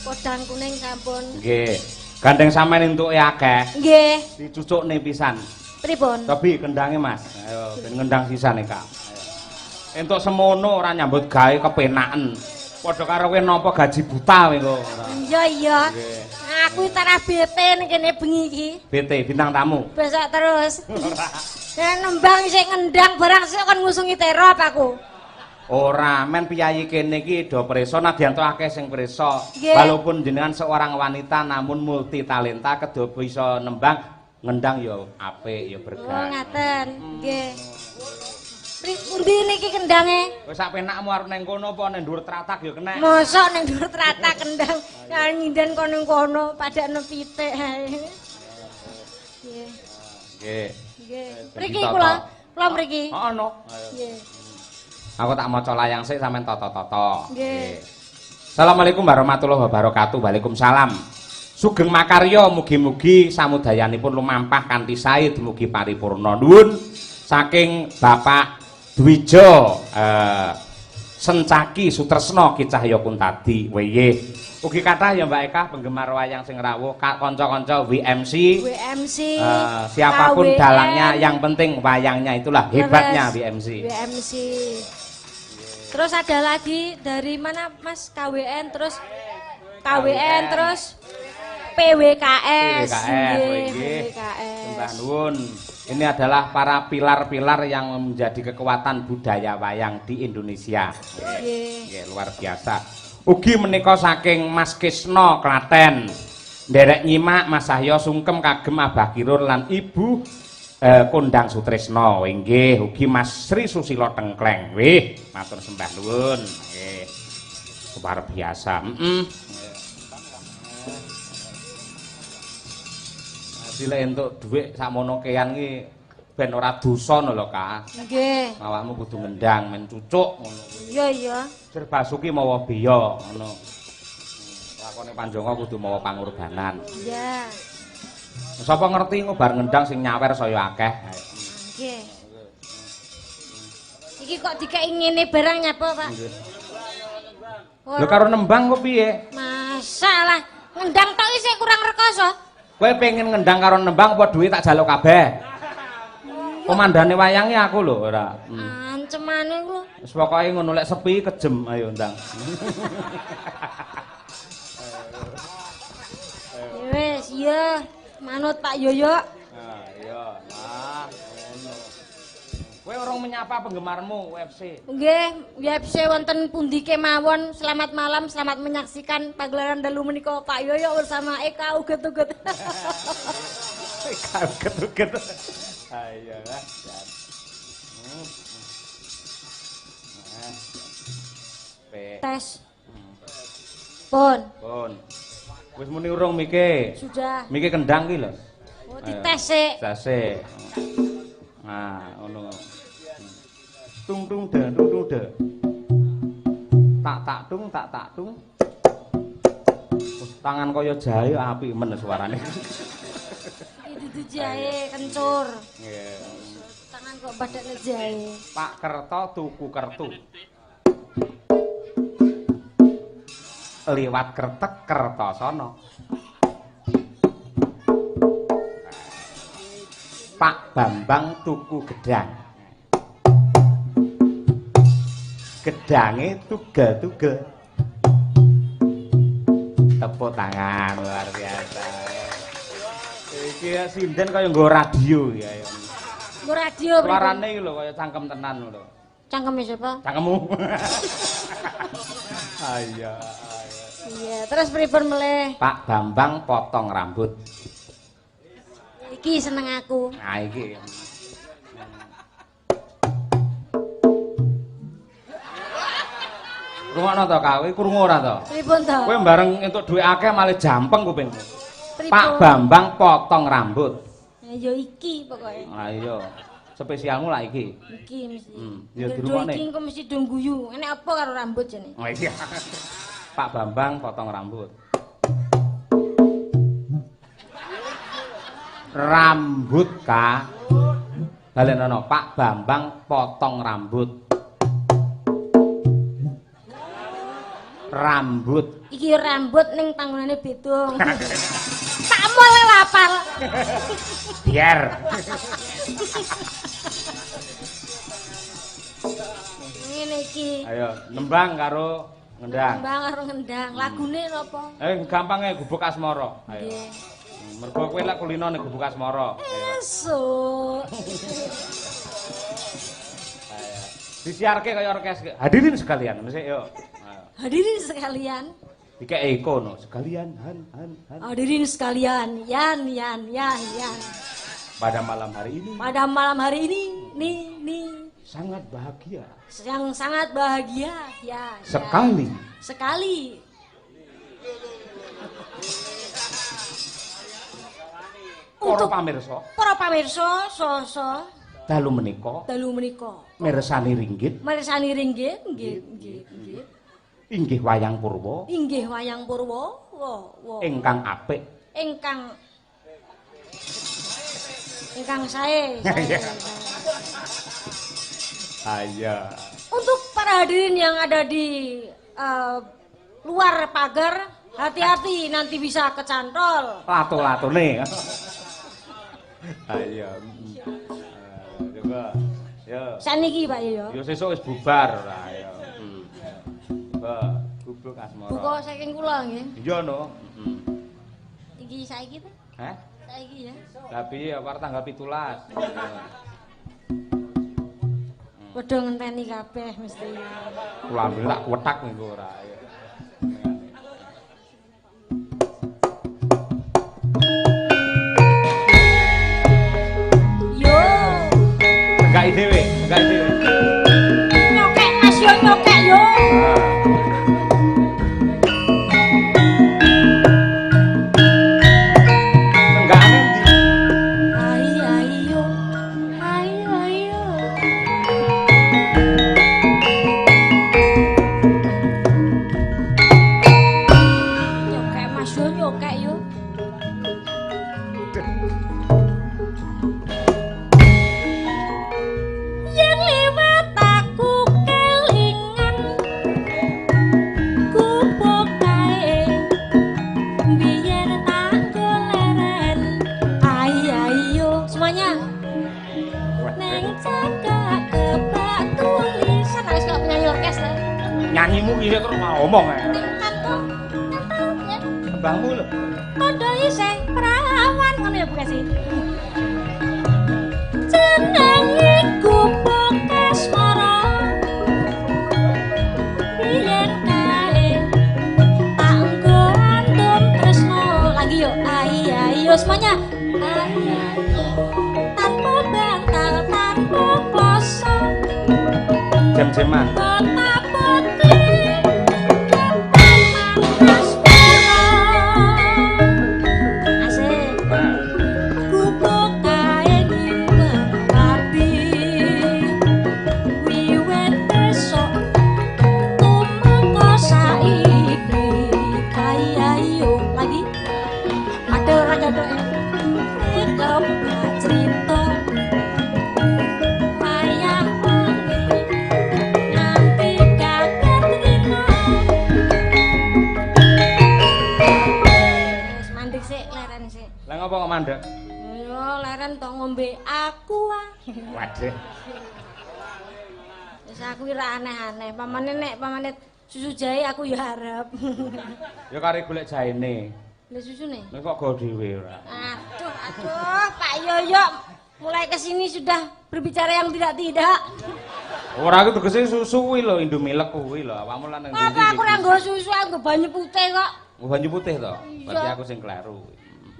Kodang kuning sampun. Nggih. Gandeng sampean entuke akeh. Nggih. Dicucukne pisan. Pripun? Tobi kendange Mas. Ayo ben ngendang sisane Kak. Entuk semono ora nyambut gawe kepenaken. Padha karo kowe nampa gaji buta kowe kok. Iya iya. Aku tarah BT ning kene bengi iki. BT bintang tamu. Besok terus. Nek nembang sing ngendang barang sik kon ngusungi terop aku. Ora, men piyayi kene iki do prisa nadyanto akeh sing prisa. Nggih. Walaupun jenengan seorang wanita namun multi talenta kedo bisa nembang ngendang ya apik ya Oh berkah. ngaten. Nggih. Pundi niki kendange? Wis sak penakmu arep nang kono apa nang dhuwur tratak ya kena. Mosok ning dhuwur trata kendang karo nyinden kono padakno pitik ae. Nggih. Nggih. Nggih. Mriki kula mriki. Ono. Nggih. Aku tak maca layang sik sampean tata-tata. Nggih. Assalamualaikum warahmatullahi wabarakatuh. Waalaikumsalam. Sugeng makarya mugi-mugi samudayanipun lumampah kanthi sae dumugi paripurna. Nuwun saking Bapak Dwijo Sencaki Sutresna Ki Cahya Kuntadi. Nggih. Ugi kathah ya Mbak Eka penggemar wayang sing rawuh, kanca-kanca WMC. Siapapun KWN, dalangnya yang penting wayangnya itulah hebatnya WMC. WMC. Terus ada lagi dari mana Mas? KWN terus KWN terus PWKS. PWKS. Sembah nuwun. Ini adalah para pilar-pilar yang menjadi kekuatan budaya wayang di Indonesia. Nggih, luar biasa. Ugi menika saking Mas Kisno Klaten. Nderek nyimak Mas Sahya sungkem kagem Abah Kirur lan Ibu Kondang Sutresna. Nggih, ugi Mas Sri Susilo Tengkleng. Wih, matur sembah nuwun. Nggih. Luar biasa. Sile entuk dhuwit sakmono keyan iki ben ora dosa lho Kak. Nggih. Awakmu kudu ngendang men cucuk ngono. Iya iya. Sir Basuki mawa beya ngono. Lakone Panjonga kudu mawa pangorbanan. Iya. Sapa ngerti ngobar ngendang sing nyawer saya akeh. Nggih. Iki kok dikeki ngene barang nyapa, Pak? Lho karo nembang kok piye? Masalah ngendang tok isih kurang rekoso. Kowe pengen ngendang karo nembang apa duit tak jaluk kabeh? Komandane wayange aku lho ora. Ancemane ku. Wis pokoke ngono lek sepi kejem ayo ndang. Wis iya, manut Pak Yoyo. Nah, iya. Nah, ngono. Kowe urung menyapa penggemarmu UFC. Nggih, UFC wonten pundi kemawon. Selamat malam, selamat menyaksikan pagelaran dalu menika Pak Yoyo bersama Eka uget-uget. Eka uget-uget. Ayo lah. Tes. Pun. Pun. Wis muni urung mike. Sudah. Mike kendang ki lho. Oh, dites sik. Tes sik. Nah, ngono. Tung tung da tung tung da. Tak tung tak tung. Tangan kaya jahe apik men suarane. Iki dudu jahe kencur. Nggih. Tangan kok badakne jahe. Pak Kerto tuku kertu. Liwat Kertek Kertosono. Pak Bambang tuku gedang. Gedange tugel-tugel. Tepuk tangan luar biasa. Iki ya sinden kaya nggo radio ya. Nggo radio pripun? Suarane iki lho kaya cangkem tenan lho. Cangkeme sapa? Cangkemmu. Ayo. Iya, terus pripun meleh? Pak Bambang potong rambut. Iki seneng aku. Nah iki. Rungokno to Kak, kowe krungu ora to? Pripun to? Kowe bareng entuk dhuwit akeh malah jampeng kupingmu. Pripun? Pak Bambang potong rambut. Ya iki pokoke. Nah iya. Spesialmu lah iki. Iki mesti. Ya dirungokne. Iki kok mesti do guyu. Enek apa karo rambut jane? Oh iya. Pak Bambang potong rambut. Rambut Kak. Balenono Pak Bambang potong rambut. Rambut. Iki rambut ning panggonane bedong. Tak mole lapal. Biar. Ngene iki. Ayo, nembang karo ngendang. Nembang karo ngendang. Lagune napa? Gampang Gubuk Asmara. Ayo. Nggih. Mergo kowe lek kulino ning Gubuk Asmara. Ayo. Esuk. Ayo. Disiarke kaya orkes. Hadirin sekalian, mesti yo. Ayo. Hadirin sekalian. Dikek kono sekalian han. Hadirin sekalian, yan. Pada malam hari ini. Pada malam hari ini, nih. Sangat bahagia. Yang sangat bahagia, ya. Sekali. Sekali. Para pamirsa. Para pamirsa, Dalu menika. Mirsani ringgit. Nggih. Inggih wayang purwa. Ingkang apik. Ingkang sae. Ayo. Untuk para hadirin yang ada di luar pagar, hati-hati nanti bisa kecantol. Lato-latone. Ayo. Coba. Yo. Saniki Pak ya. Yo sesuk wis bubar ora ayo. Gubuk Asmara. Buka saking kula nggih. Iya no. Iki saiki ta? Hah? Saiki ya. Tapi ya par tanggal 17. Padha ngenteni kabeh mesti. Kula ambil tak kuwetak niku ora ayo. Yo. Enggak dhewe. Nyokek Mas yo nyokek yo. Nyanyimu iki terus ngomong ae. Mbahmu lho. Padha isih perawan ngono ya Bu Kasi. Jenenge Gubuk Asmara. Biyen kae tak nggo antum tresno lagi yo ayo semuanya. Tanpa bantal tanpa poso. Jam-jaman. Apa kok mandek? Yo leren tok ngombe aqua. Waduh. Wis aku ora aneh-aneh. Pamane susu jahe aku ya harap. Ya kare golek jahene. Lha susune? Nek kok go dhewe ora. Aduh, Pak Yoyo mulai kesini sudah berbicara yang tidak-tidak. Ora aku tegese susu kuwi lho, Indomilk kuwi lho. Awakmu lan nang ndi? Apa aku ora nggo susu, aku nggo banyu putih kok. Banyu putih to? Berarti aku sing kleru.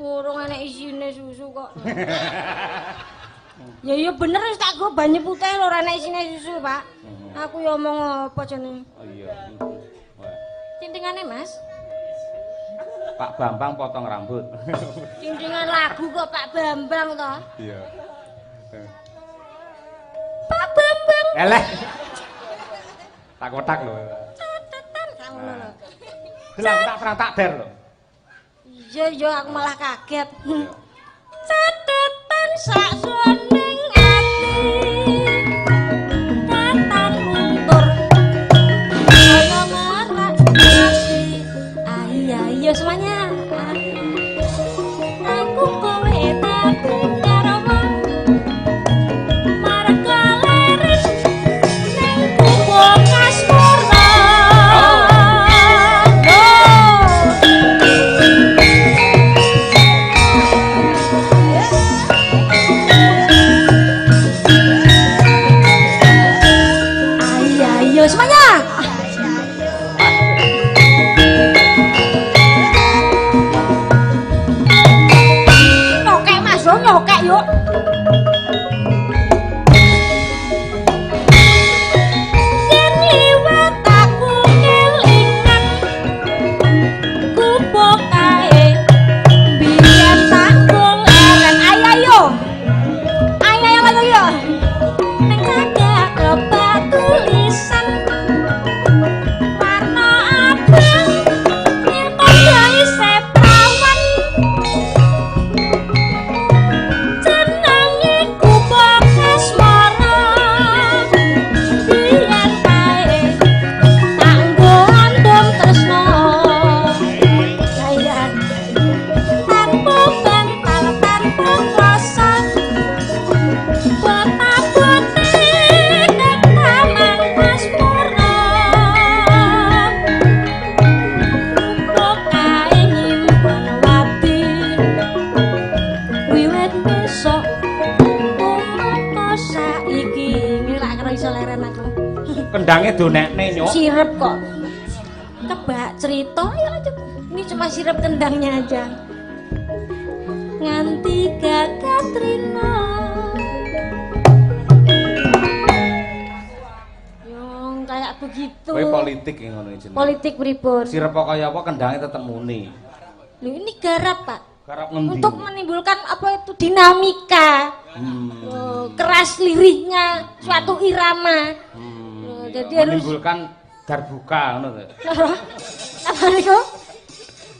Urung enek isine susu kok. Ya iya bener wis tak go banyu putih lho ora enek isine susu, Pak. Aku ya omong apa jane. Oh iya. Cintingane, Mas. Pak Bambang potong rambut. Cintingan lagu kok Pak Bambang to. Iya. Pak Bambang. Eleh. Tak kotak lho. Catatan kamu lho. Gelang tak terang tak der lho. Iya, aku malah kaget. Catatan sak suning ati. Katan muntur. Saya marah. leren aku. Kendangnya donekne nyuk. Sirep kok. Kebak cerita ya lanjut. Ini cuma sirep kendangnya aja. Nganti gagak trino. Yang kayak begitu. Kowe politik yang ngono jenenge. Politik pripun? Sirep kaya apa kendangnya tetep muni. Lho ini garap, Pak. Garap ngendi? Untuk menimbulkan apa itu dinamika. Keras lirihnya suatu irama. Jadi harus menimbulkan darbuka ngono to. apa niku?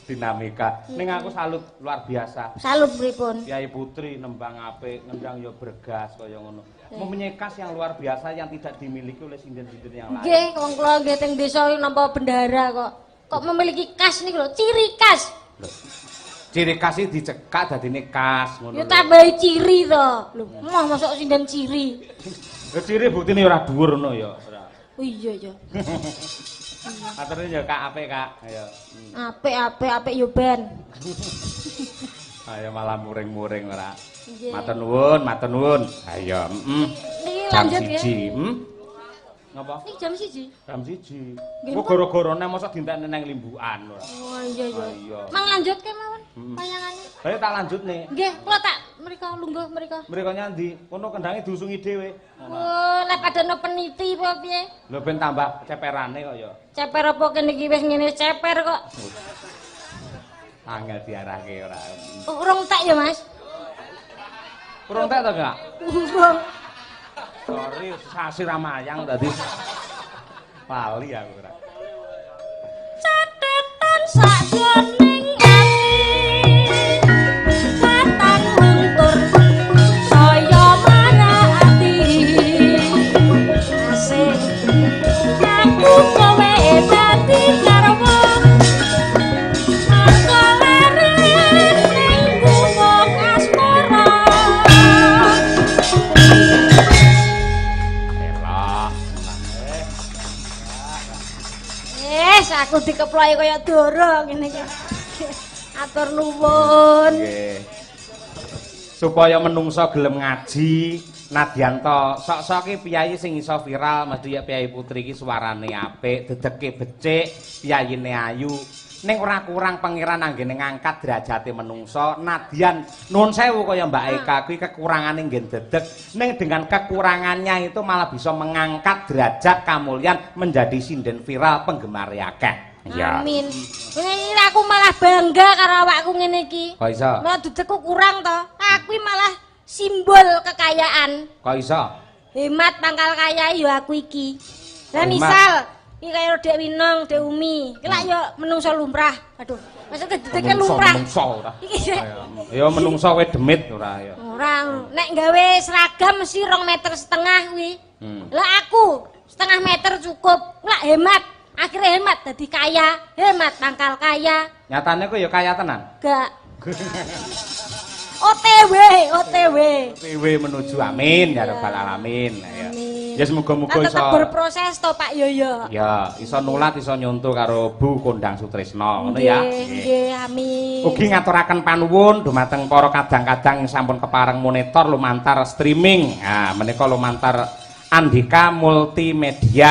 Dinamika. Ning aku salut luar biasa. Salut pripun? Kyai Putri nembang apik, ngendang yo bergas kaya ngono. Mempunyai khas yang luar biasa yang tidak dimiliki oleh sinden-sinden yang lain. Nggih, wong kula nggih teng desa nampa bendahara kok. Kok memiliki khas niku lho, ciri khas. Ciri khas iki dicekak dadine khas ngono. Ya tambahi ciri to. Lho, mah masuk sinden ciri. Ya ciri buktine ora dhuwur ngono ya. Oh iya ya. Aturane ya Kak apik Kak. Ayo. Apik yo ben. Ayo malah muring-muring ora. Nggih. Matur nuwun. Ayo, Niki jam lanjut ya. 1. Ngapa? Niki jam 1. Jam 1. Nggih, Kok gara-garane mosok dintekne nang limbukan ora. Oh iya ya. Iya. Mang lanjutke mawon tayangannya. Ayo tak lanjutne. Nggih, kula tak mriko lungguh mriko. Mriko nyandi, kono kendange diusungi dhewe. Oh, lek padane peniti apa piye? Lho ben tambah ceperane kok ya. Ceper apa kene iki wis ngene ceper kok. Angel diarahke ora. Urung tak ya, Mas? Kurang tak to, Kak? Urung. Sorry, sasi ramayang tadi. Pali aku ora. Catetan sakjroning ati patang luntur saya marati asik aku kowe dadi garwa aku leren ning gunung asmara aku dikeploki kaya doro ngene iki. Atur nuwun. Nggih. Supaya menungso gelem ngaji, nadyan to sok-sok ki piyayi sing iso viral mesti ya Piyayi Putri iki suarane apik, dedeke becik, piyayine ayu. Ning ora kurang pangeran anggene ngangkat derajate menungso, nadyan nuwun sewu kaya Mbak Eka kuwi kekurangane nggih dedeg, ning dengan kekurangannya itu malah bisa mengangkat derajat kamulian menjadi sinden viral penggemar akeh. Ya. Amin. Ini aku malah bangga karo awakku ngene iki. Kok iso? Lah dedekku kurang to. Aku malah simbol kekayaan. Kok iso? Hemat pangkal kaya ya aku iki. Lah misal iki kaya Dek Winong, Dek Umi. Iki lak yo menungso lumrah. Aduh, maksudnya dedeke lumrah. Menungso ora. Iki Ya menungso kowe demit ora ya. ora. Nek gawe seragam mesti 2,5 meter kuwi. Lah aku 0,5 meter cukup. Lak hemat. Akhirnya hemat dadi kaya, hemat pangkal kaya. Nyatane kok ya kaya tenan. Gak. OTW. PW menuju amin ya rabbal alamin. Ya. Ya semoga-moga iso. Tetep berproses to Pak Yoyo. Ya, iso nulat iso nyonto karo Bu Kondang Sutrisno ngono ya. Nggih, amin. Ugi ngaturaken panuwun dumateng para kadang-kadang sampun kepareng monitor lumantar streaming. Nah, menika lumantar Andika Multimedia.